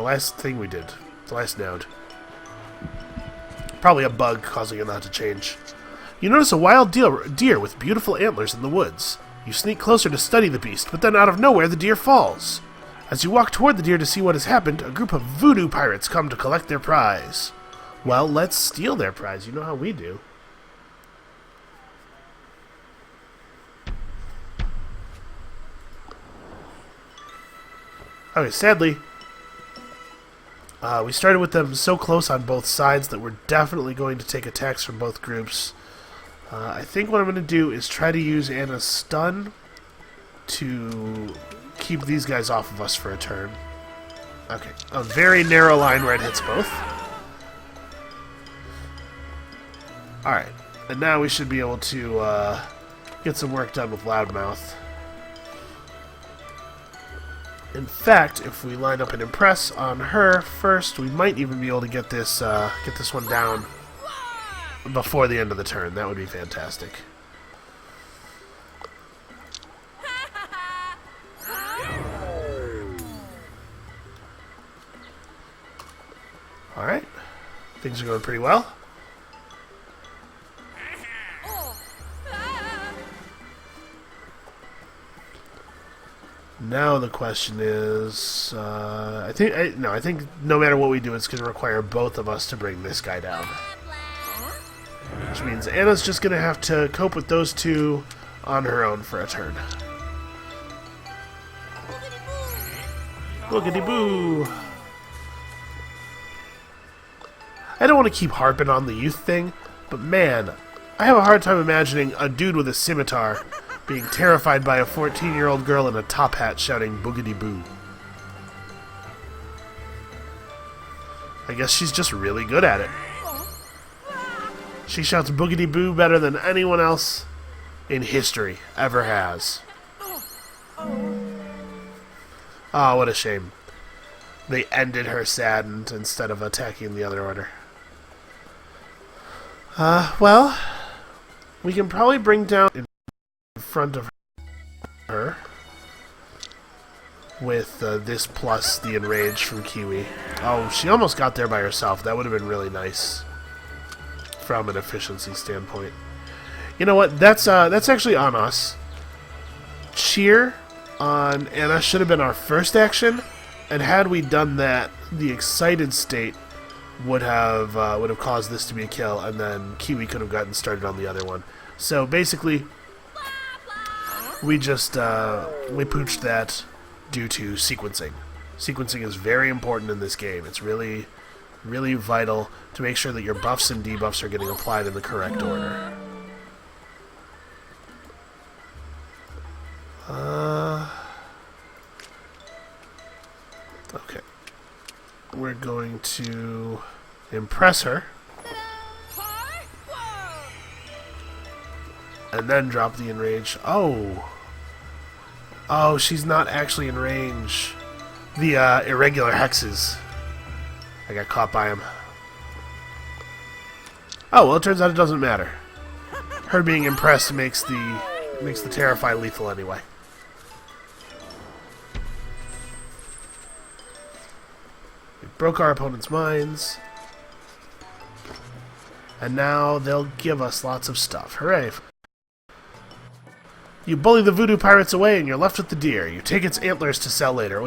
A: last thing we did. The last node. Probably a bug causing it not to change. You notice a wild deer with beautiful antlers in the woods. You sneak closer to study the beast, but then out of nowhere the deer falls. As you walk toward the deer to see what has happened, a group of voodoo pirates come to collect their prize. Well, let's steal their prize. You know how we do. Okay, sadly, we started with them so close on both sides that we're definitely going to take attacks from both groups. I think what I'm going to do is try to use Anna's stun to keep these guys off of us for a turn. Okay, a very narrow line where it hits both. Alright, and now we should be able to get some work done with Loudmouth. In fact, if we line up an Impress on her first, we might even be able to get this one down before the end of the turn. That would be fantastic. Alright. Things are going pretty well. Now the question is, I think no matter what we do, it's going to require both of us to bring this guy down. Which means Anna's just going to have to cope with those two on her own for a turn. Boogity boo! I don't want to keep harping on the youth thing, but man, I have a hard time imagining a dude with a scimitar being terrified by a 14-year-old girl in a top hat shouting boogity boo. I guess she's just really good at it. She shouts boogity boo better than anyone else in history ever has. Oh, what a shame. They ended her saddened instead of attacking the other order. Well, we can probably bring down in front of her with this plus the enrage from Kiwi. Oh, she almost got there by herself. That would have been really nice from an efficiency standpoint. You know what? That's actually on us. Cheer on Anna should have been our first action, and had we done that, the excited state would have caused this to be a kill, and then Kiwi could have gotten started on the other one. So basically, we just we pooched that due to sequencing. Sequencing is very important in this game. It's really, really vital to make sure that your buffs and debuffs are getting applied in the correct order. Okay. We're going to impress her. And then drop the enrage. Oh! Oh, she's not actually in range. The irregular hexes. I got caught by him. Oh, well, it turns out it doesn't matter. Her being impressed makes the Terrify lethal anyway. We broke our opponent's minds. And now they'll give us lots of stuff. Hooray. You bully the voodoo pirates away and you're left with the deer. You take its antlers to sell later.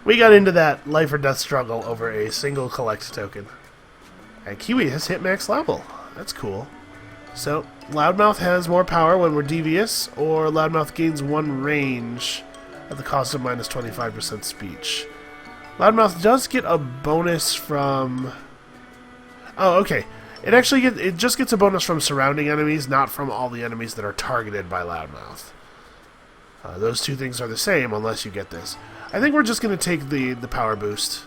A: We got into that life or death struggle over a single collect token. And Kiwi has hit max level. That's cool. So, Loudmouth has more power when we're devious, or Loudmouth gains 1 range at the cost of minus 25% speech. Loudmouth does get a bonus from... Oh, okay. It just gets a bonus from surrounding enemies, not from all the enemies that are targeted by Loudmouth. Those two things are the same unless you get this. I think we're just going to take the power boost.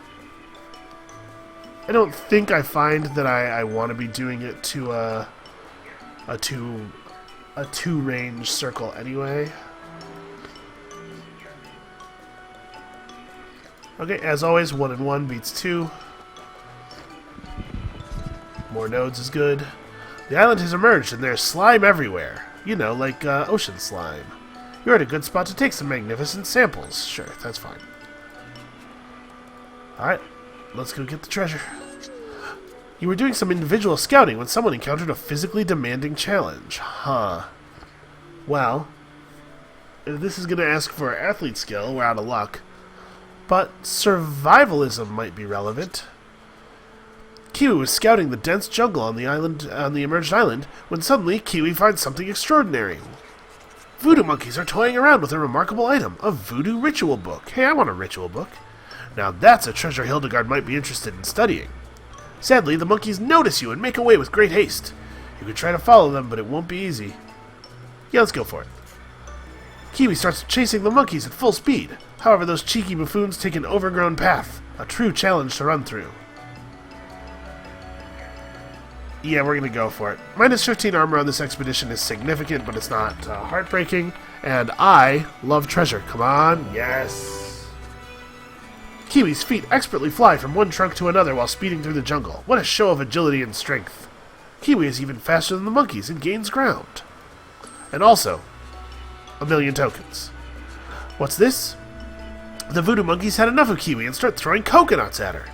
A: I don't think I find that I want to be doing it to a two range circle anyway. Okay, as always, 1 and 1 beats 2. More nodes is good. The island has emerged and there's slime everywhere. You know, like ocean slime. You're at a good spot to take some magnificent samples. Sure, that's fine. Alright, let's go get the treasure. You were doing some individual scouting when someone encountered a physically demanding challenge. Huh. Well, if this is going to ask for athlete skill, we're out of luck. But survivalism might be relevant. Kiwi was scouting the dense jungle on the emerged island when suddenly Kiwi finds something extraordinary. Voodoo monkeys are toying around with a remarkable item, a Voodoo Ritual book. Hey, I want a ritual book. Now that's a treasure Hildegard might be interested in studying. Sadly, the monkeys notice you and make away with great haste. You could try to follow them, but it won't be easy. Yeah, let's go for it. Kiwi starts chasing the monkeys at full speed. However, those cheeky buffoons take an overgrown path, a true challenge to run through. Yeah, we're going to go for it. Minus 15 armor on this expedition is significant, but it's not heartbreaking. And I love treasure. Come on. Yes. Kiwi's feet expertly fly from one trunk to another while speeding through the jungle. What a show of agility and strength. Kiwi is even faster than the monkeys and gains ground. And also, 1,000,000 tokens. What's this? The Voodoo monkeys had enough of Kiwi and start throwing coconuts at her.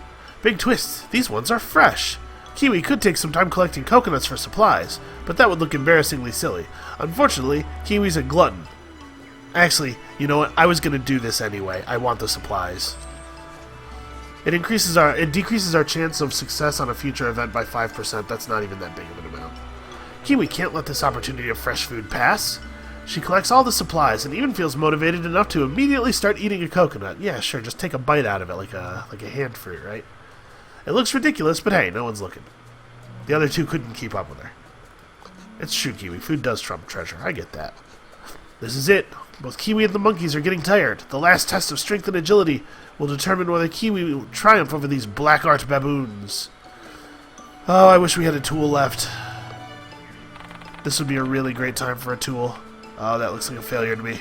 A: Big twist. These ones are fresh. Kiwi could take some time collecting coconuts for supplies, but that would look embarrassingly silly. Unfortunately, Kiwi's a glutton. Actually, you know what? I was going to do this anyway. I want the supplies. It decreases our chance of success on a future event by 5%. That's not even that big of an amount. Kiwi can't let this opportunity of fresh food pass. She collects all the supplies and even feels motivated enough to immediately start eating a coconut. Yeah, sure, just take a bite out of it like a hand fruit, right? It looks ridiculous, but hey, no one's looking. The other two couldn't keep up with her. It's true, Kiwi. Food does trump treasure. I get that. This is it. Both Kiwi and the monkeys are getting tired. The last test of strength and agility will determine whether Kiwi will triumph over these black art baboons. Oh, I wish we had a tool left. This would be a really great time for a tool. Oh, that looks like a failure to me.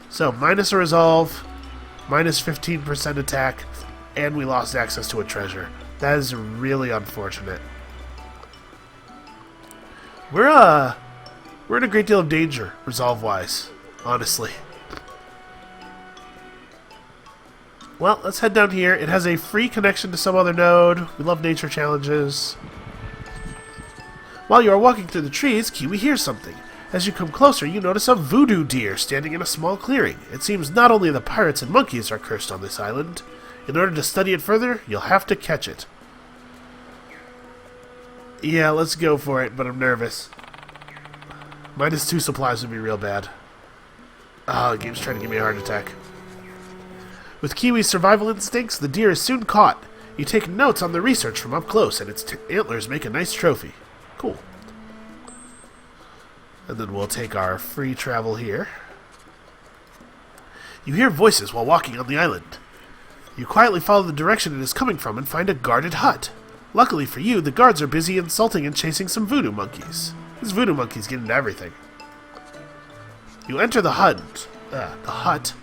A: So, minus a resolve, minus 15% attack, and we lost access to a treasure. That is really unfortunate. We're in a great deal of danger, resolve-wise, honestly. Well, let's head down here. It has a free connection to some other node. We love nature challenges. While you are walking through the trees, Kiwi hears something. As you come closer, you notice a voodoo deer standing in a small clearing. It seems not only the pirates and monkeys are cursed on this island. In order to study it further, you'll have to catch it. Yeah, let's go for it, but I'm nervous. Minus 2 supplies would be real bad. Oh, the game's trying to give me a heart attack. With Kiwi's survival instincts, the deer is soon caught. You take notes on the research from up close, and its antlers make a nice trophy. Cool. And then we'll take our free travel here. You hear voices while walking on the island. You quietly follow the direction it is coming from and find a guarded hut. Luckily for you, the guards are busy insulting and chasing some voodoo monkeys. These voodoo monkeys get into everything. You enter the hut,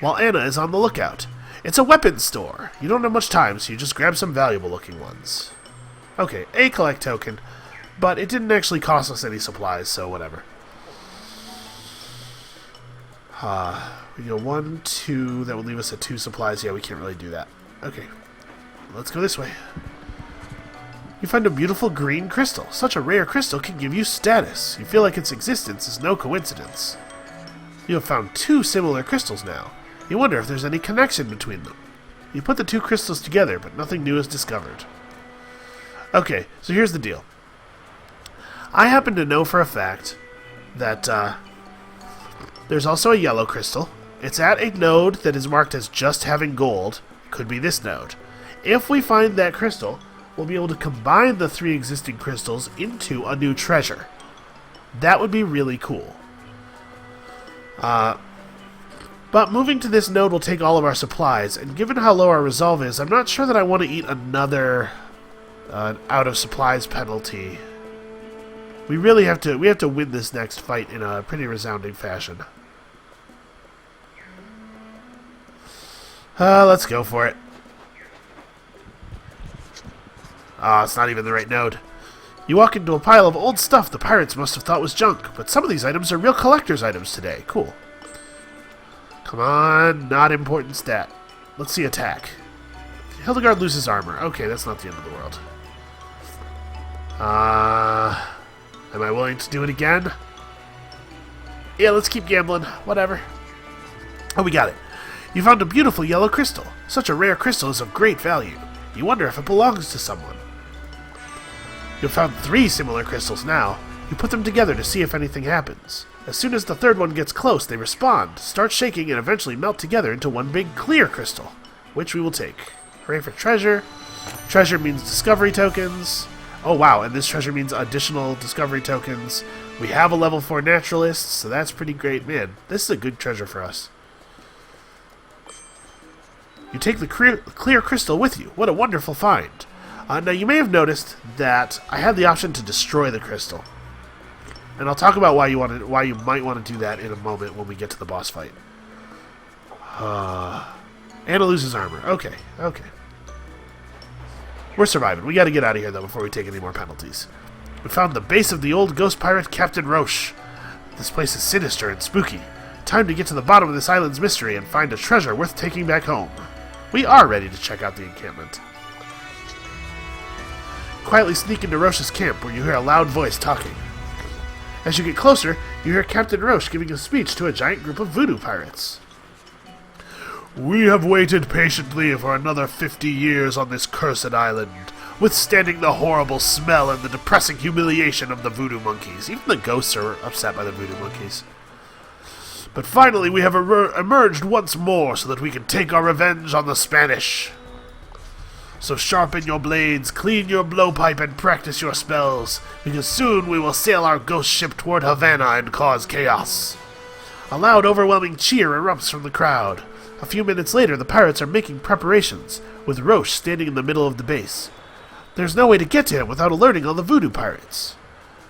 A: while Anna is on the lookout. It's a weapons store. You don't have much time, so you just grab some valuable-looking ones. Okay, a collect token, but it didn't actually cost us any supplies, so whatever. We go 1, 2, that would leave us at 2 supplies. Yeah, we can't really do that. Okay, let's go this way. You find a beautiful green crystal. Such a rare crystal can give you status. You feel like its existence is no coincidence. You have found 2 similar crystals now. You wonder if there's any connection between them. You put the 2 crystals together, but nothing new is discovered. Okay, so here's the deal. I happen to know for a fact that there's also a yellow crystal. It's at a node that is marked as just having gold. Could be this node. If we find that crystal, we'll be able to combine the 3 existing crystals into a new treasure. That would be really cool. But moving to this node will take all of our supplies, and given how low our resolve is, I'm not sure that I want to eat another out of supplies penalty. We have to win this next fight in a pretty resounding fashion. Let's go for it. It's not even the right node. You walk into a pile of old stuff the pirates must have thought was junk, but some of these items are real collector's items today. Cool. Come on, not important stat. Let's see attack. Hildegard loses armor. Okay, that's not the end of the world. Am I willing to do it again? Yeah, let's keep gambling. Whatever. Oh, we got it. You found a beautiful yellow crystal. Such a rare crystal is of great value. You wonder if it belongs to someone. You've found 3 similar crystals now. You put them together to see if anything happens. As soon as the 3rd one gets close, they respond, start shaking, and eventually melt together into one big clear crystal, which we will take. Hooray for treasure. Treasure means discovery tokens. Oh wow, and this treasure means additional discovery tokens. We have a level 4 naturalist, so that's pretty great. Man, this is a good treasure for us. You take the clear crystal with you. What a wonderful find. Now, you may have noticed that I had the option to destroy the crystal. And I'll talk about why you might want to do that in a moment when we get to the boss fight. Anna loses armor. Okay. We're surviving. We got to get out of here, though, before we take any more penalties. We found the base of the old ghost pirate Captain Roche. This place is sinister and spooky. Time to get to the bottom of this island's mystery and find a treasure worth taking back home. We are ready to check out the encampment. Quietly sneak into Roche's camp, where you hear a loud voice talking. As you get closer, you hear Captain Roche giving a speech to a giant group of voodoo pirates. We have waited patiently for another 50 years on this cursed island, withstanding the horrible smell and the depressing humiliation of the voodoo monkeys. Even the ghosts are upset by the voodoo monkeys. But finally we have emerged once more so that we can take our revenge on the Spanish. So sharpen your blades, clean your blowpipe, and practice your spells, because soon we will sail our ghost ship toward Havana and cause chaos. A loud, overwhelming cheer erupts from the crowd. A few minutes later, the pirates are making preparations, with Roche standing in the middle of the base. There's no way to get to him without alerting all the voodoo pirates.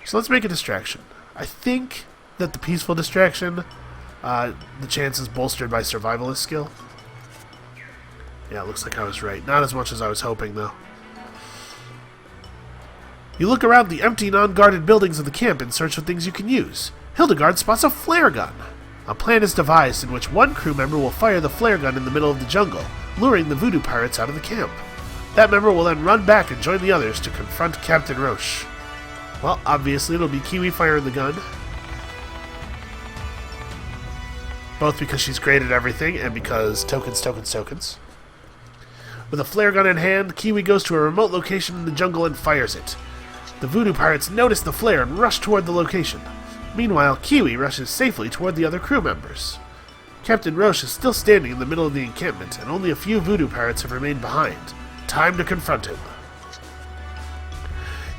A: So let's make a distraction. I think that the peaceful distraction, the chance is bolstered by survivalist skill. Yeah, it looks like I was right. Not as much as I was hoping, though. You look around the empty, non-guarded buildings of the camp in search of things you can use. Hildegard spots a flare gun. A plan is devised in which one crew member will fire the flare gun in the middle of the jungle, luring the voodoo pirates out of the camp. That member will then run back and join the others to confront Captain Roche. Well, obviously it'll be Kiwi firing the gun. Both because she's great at everything and because tokens. With a flare gun in hand, Kiwi goes to a remote location in the jungle and fires it. The voodoo pirates notice the flare and rush toward the location. Meanwhile, Kiwi rushes safely toward the other crew members. Captain Roche is still standing in the middle of the encampment, and only a few voodoo pirates have remained behind. Time to confront him.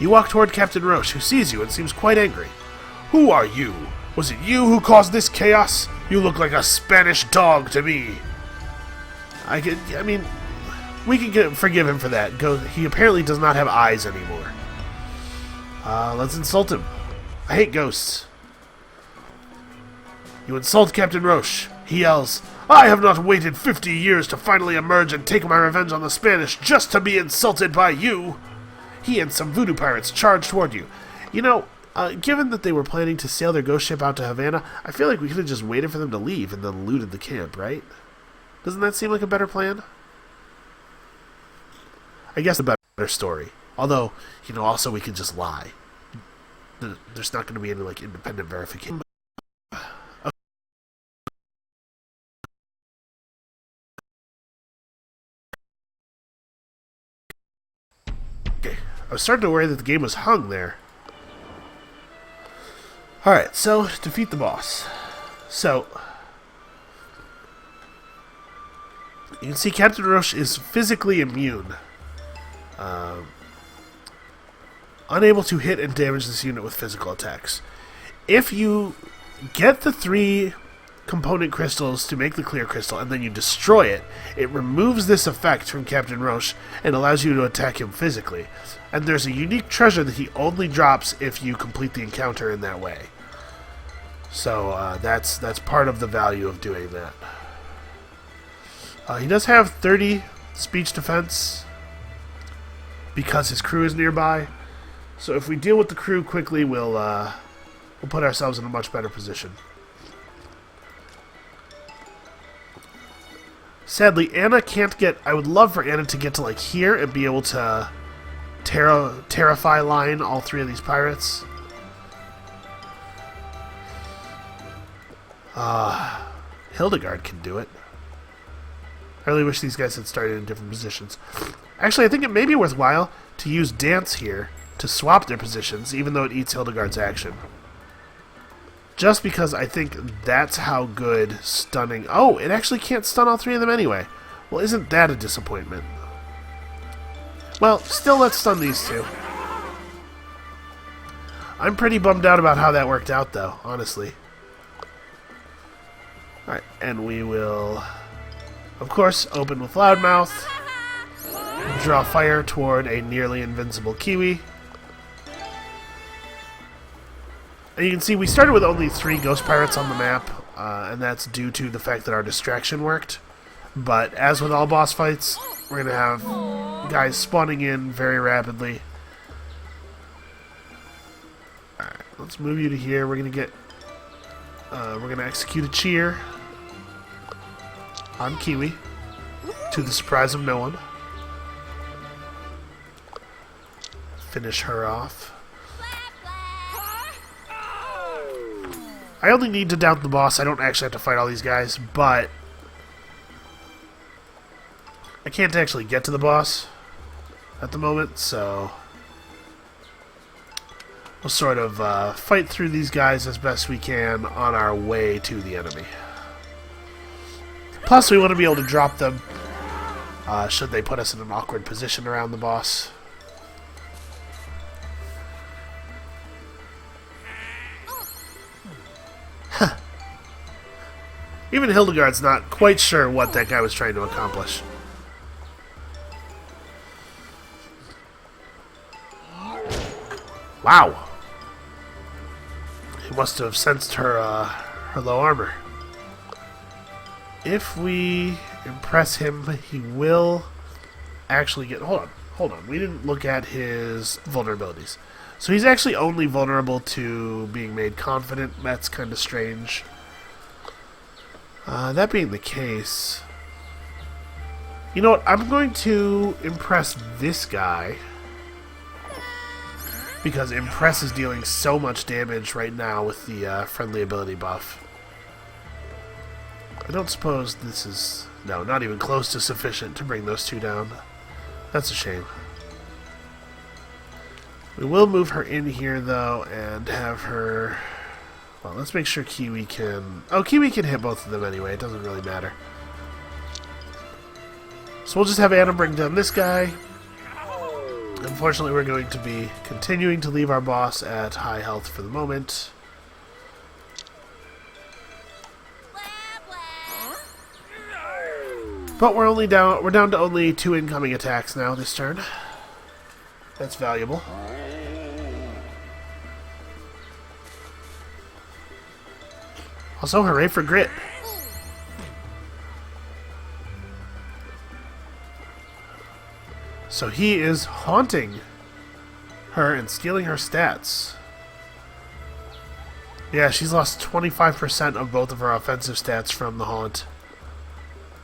A: You walk toward Captain Roche, who sees you and seems quite angry. Who are you? Was it you who caused this chaos? You look like a Spanish dog to me. We can forgive him for that. He apparently does not have eyes anymore. Let's insult him. I hate ghosts. You insult Captain Roche. He yells, I have not waited 50 years to finally emerge and take my revenge on the Spanish just to be insulted by you. He and some voodoo pirates charge toward you. You know, given that they were planning to sail their ghost ship out to Havana, I feel like we could have just waited for them to leave and then looted the camp, right? Doesn't that seem like a better plan? I guess a better story. Although, you know, also we could just lie. There's not going to be any, like, independent verification. Okay. I was starting to worry that the game was hung there. Alright, so, defeat the boss. So, you can see Captain Roche is physically immune. Unable to hit and damage this unit with physical attacks. If you get the 3 component crystals to make the clear crystal and then you destroy it, it removes this effect from Captain Roche and allows you to attack him physically. And there's a unique treasure that he only drops if you complete the encounter in that way. So that's part of the value of doing that. He does have 30 speech defense because his crew is nearby. So if we deal with the crew quickly, we'll put ourselves in a much better position. Sadly, Anna can't get... I would love for Anna to get to, like, here and be able to terrify line all 3 of these pirates. Hildegard can do it. I really wish these guys had started in different positions. Actually, I think it may be worthwhile to use Dance here to swap their positions, even though it eats Hildegard's action. Just because I think that's how good stunning... Oh, it actually can't stun all 3 of them anyway. Well, isn't that a disappointment? Well, still let's stun these 2. I'm pretty bummed out about how that worked out, though, honestly. Alright, and we will, of course, open with Loudmouth. Draw fire toward a nearly invincible Kiwi. And you can see we started with only 3 Ghost Pirates on the map, and that's due to the fact that our distraction worked. But as with all boss fights, we're going to have guys spawning in very rapidly. Alright, let's move you to here. We're going to get... we're going to execute a cheer on Kiwi, to the surprise of no one. Finish her off. I only need to down the boss. I don't actually have to fight all these guys, but I can't actually get to the boss at the moment, so we'll sort of fight through these guys as best we can on our way to the enemy. Plus, we want to be able to drop them should they put us in an awkward position around the boss. Huh. Even Hildegard's not quite sure what that guy was trying to accomplish. Wow. He must have sensed her her low armor. If we impress him, he will actually get... Hold on. We didn't look at his vulnerabilities. So he's actually only vulnerable to being made confident. That's kind of strange. That being the case... You know what? I'm going to impress this guy. Because Impress is dealing so much damage right now with the friendly ability buff. I don't suppose this is... No, not even close to sufficient to bring those 2 down. That's a shame. We will move her in here, though, and have her... Well, let's make sure Kiwi can... Oh, Kiwi can hit both of them anyway. It doesn't really matter. So we'll just have Anna bring down this guy. Unfortunately, we're going to be continuing to leave our boss at high health for the moment. But we're down to only 2 incoming attacks now this turn. That's valuable. Also, hooray for Grit. So he is haunting her and stealing her stats. Yeah, she's lost 25% of both of her offensive stats from the haunt.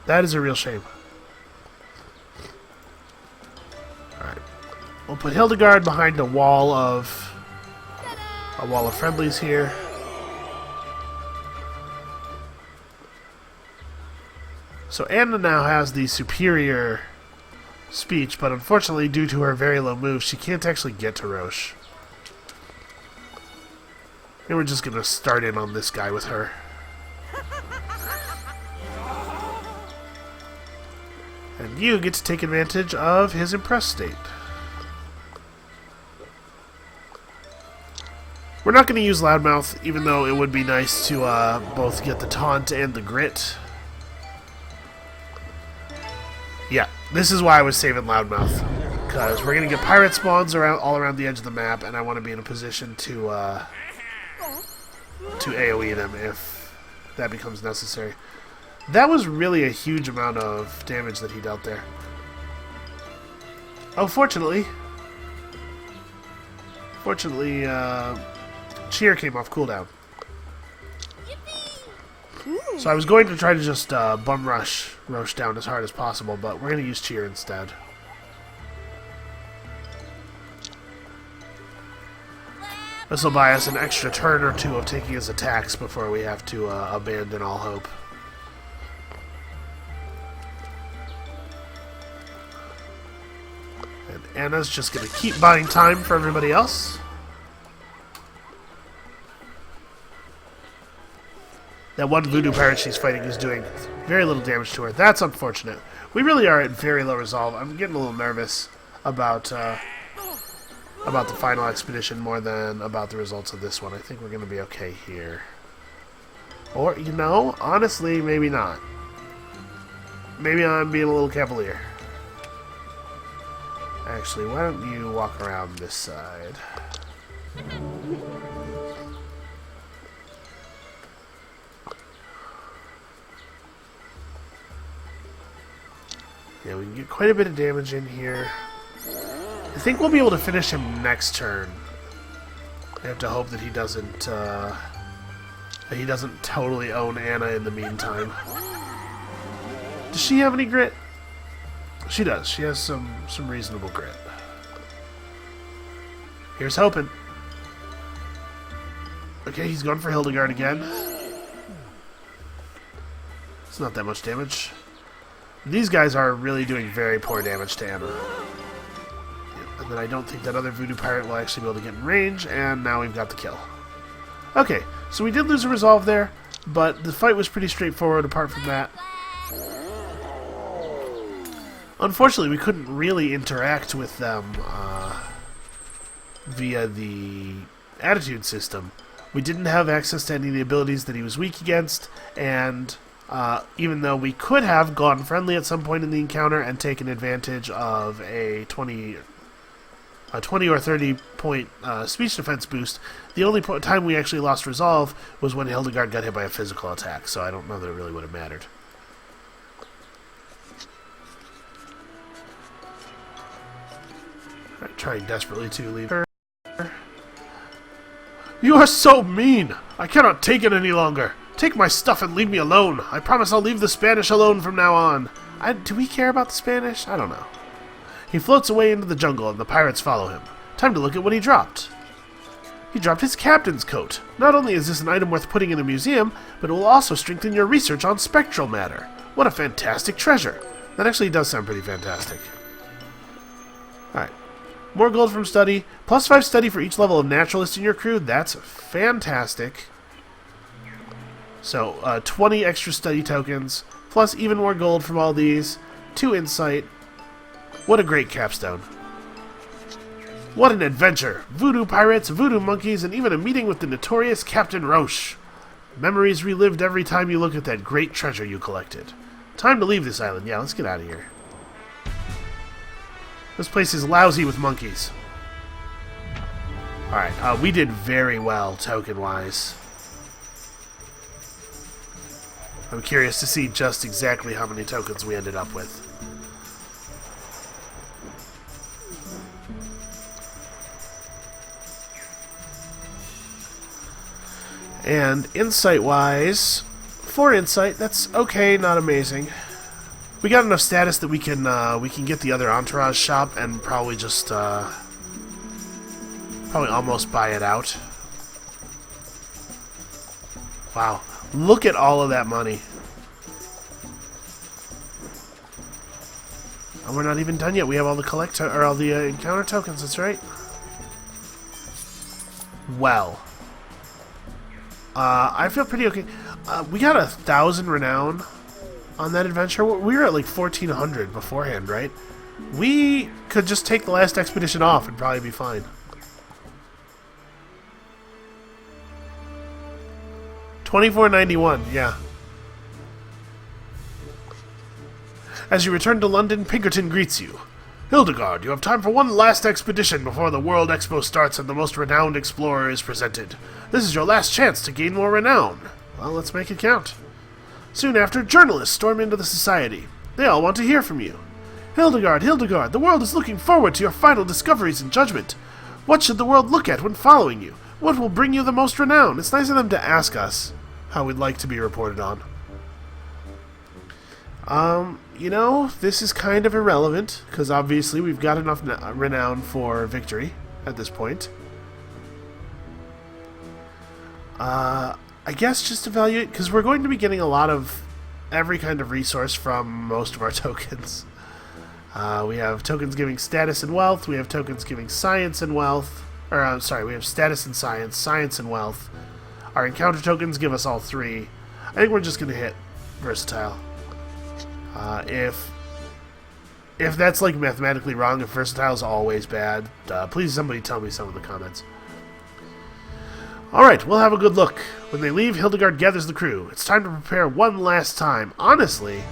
A: That is a real shame. Alright. We'll put Hildegard behind a wall of friendlies here. So Anna now has the superior speech, but unfortunately, due to her very low move, she can't actually get to Roche. And we're just going to start in on this guy with her. And you get to take advantage of his impressed state. We're not going to use Loudmouth, even though it would be nice to both get the taunt and the grit. Yeah, this is why I was saving Loudmouth. Because we're going to get pirate spawns all around the edge of the map, and I want to be in a position to AoE them if that becomes necessary. That was really a huge amount of damage that he dealt there. Oh, fortunately, Cheer came off cooldown. So I was going to try to just bum rush Roche down as hard as possible, but we're going to use Cheer instead. This will buy us an extra turn or two of taking his attacks before we have to abandon all hope. And Anna's just going to keep buying time for everybody else. That one voodoo pirate she's fighting is doing very little damage to her. That's unfortunate. We really are at very low resolve. I'm getting a little nervous about the final expedition more than about the results of this one. I think we're going to be okay here. Or, you know, honestly, maybe not. Maybe I'm being a little cavalier. Actually, why don't you walk around this side? Yeah, we can get quite a bit of damage in here. I think we'll be able to finish him next turn. I have to hope that he doesn't totally own Anna in the meantime. Does she have any grit? She does. She has some reasonable grit. Here's hoping. Okay, he's going for Hildegard again. It's not that much damage. These guys are really doing very poor damage to Anna. And then I don't think that other voodoo pirate will actually be able to get in range, and now we've got the kill. Okay, so we did lose a resolve there, but the fight was pretty straightforward apart from that. Unfortunately, we couldn't really interact with them via the attitude system. We didn't have access to any of the abilities that he was weak against, and even though we could have gone friendly at some point in the encounter and taken advantage of a 20 or 30 point speech defense boost, the only time we actually lost resolve was when Hildegard got hit by a physical attack, so I don't know that it really would have mattered. Alright, trying desperately to leave her. You are so mean! I cannot take it any longer! Take my stuff and leave me alone! I promise I'll leave the Spanish alone from now on! Do we care about the Spanish? I don't know. He floats away into the jungle and the pirates follow him. Time to look at what he dropped. He dropped his captain's coat. Not only is this an item worth putting in a museum, but it will also strengthen your research on spectral matter. What a fantastic treasure! That actually does sound pretty fantastic. Alright. More gold from study. +5 study for each level of naturalist in your crew. That's fantastic. So, 20 extra study tokens, plus even more gold from all these. 2 insight. What a great capstone. What an adventure! Voodoo pirates, voodoo monkeys, and even a meeting with the notorious Captain Roche. Memories relived every time you look at that great treasure you collected. Time to leave this island. Yeah, let's get out of here. This place is lousy with monkeys. Alright, we did very well token-wise. I'm curious to see just exactly how many tokens we ended up with. And insight-wise, 4 insight, that's okay, not amazing. We got enough status that we can get the other entourage shop and probably just probably almost buy it out. Wow, look at all of that money. And we're not even done yet. We have all the all the encounter tokens. That's right. Well, I feel pretty okay. We got 1,000 renown on that adventure. We were at like 1,400 beforehand, right? We could just take the last expedition off and probably be fine. 2491, yeah. As you return to London, Pinkerton greets you. Hildegard, you have time for one last expedition before the World Expo starts and the most renowned explorer is presented. This is your last chance to gain more renown. Well, let's make it count. Soon after, journalists storm into the society. They all want to hear from you. Hildegard, Hildegard, the world is looking forward to your final discoveries and judgment. What should the world look at when following you? What will bring you the most renown? It's nice of them to ask us how we'd like to be reported on. You know, this is kind of irrelevant, because obviously we've got enough renown for victory at this point. I guess just evaluate, because we're going to be getting a lot of every kind of resource from most of our tokens. We have tokens giving status and wealth, we have tokens giving science and wealth, or I'm sorry, we have status and science, science and wealth. Our encounter tokens give us all three. I think we're just going to hit versatile. If that's like mathematically wrong, if versatile is always bad, please somebody tell me some in the comments. Alright, we'll have a good look. When they leave, Hildegard gathers the crew. It's time to prepare one last time. Honestly,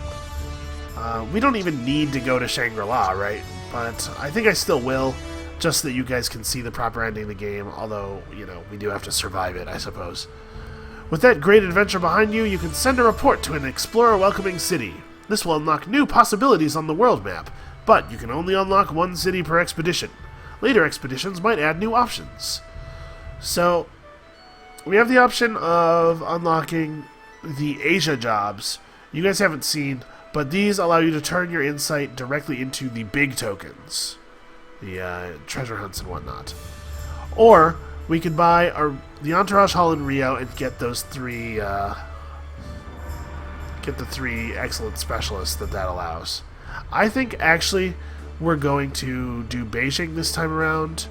A: we don't even need to go to Shangri-La, right? But I think I still will, just so that you guys can see the proper ending of the game, although, you know, we do have to survive it, I suppose. With that great adventure behind you, you can send a report to an explorer-welcoming city. This will unlock new possibilities on the world map, but you can only unlock one city per expedition. Later expeditions might add new options. So, we have the option of unlocking the Asia jobs. You guys haven't seen, but these allow you to turn your insight directly into the big tokens. The treasure hunts and whatnot. Or, we could buy the Entourage Hall in Rio and get those three... get the three excellent specialists that allows. I think actually we're going to do Beijing this time around.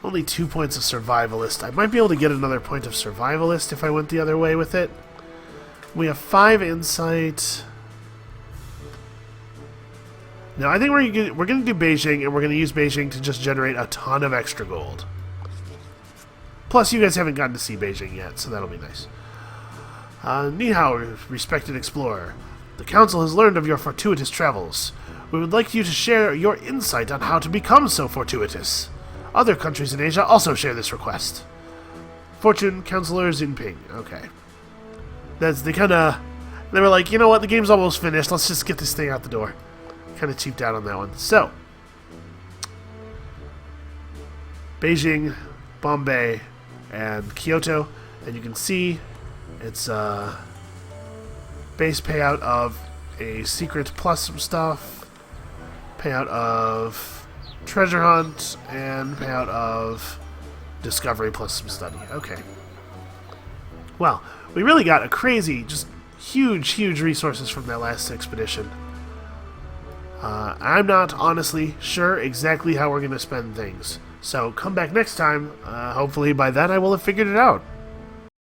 A: Only 2 points of Survivalist. I might be able to get another point of Survivalist if I went the other way with it. We have 5 Insight. Now I think we're going to do Beijing, and we're going to use Beijing to just generate a ton of extra gold. Plus, you guys haven't gotten to see Beijing yet, so that'll be nice. Ni hao, respected explorer. The Council has learned of your fortuitous travels. We would like you to share your insight on how to become so fortuitous. Other countries in Asia also share this request. Fortune Counselor Jinping. Okay. They were like, you know what, the game's almost finished, let's just get this thing out the door. Kind of cheaped out on that one. So, Beijing, Bombay, and Kyoto, and you can see it's base payout of a secret plus some stuff, payout of treasure hunt, and payout of discovery plus some study. Okay. Well, we really got a crazy, just huge resources from that last expedition. I'm not honestly sure exactly how we're going to spend things. So come back next time. Hopefully by then I will have figured it out.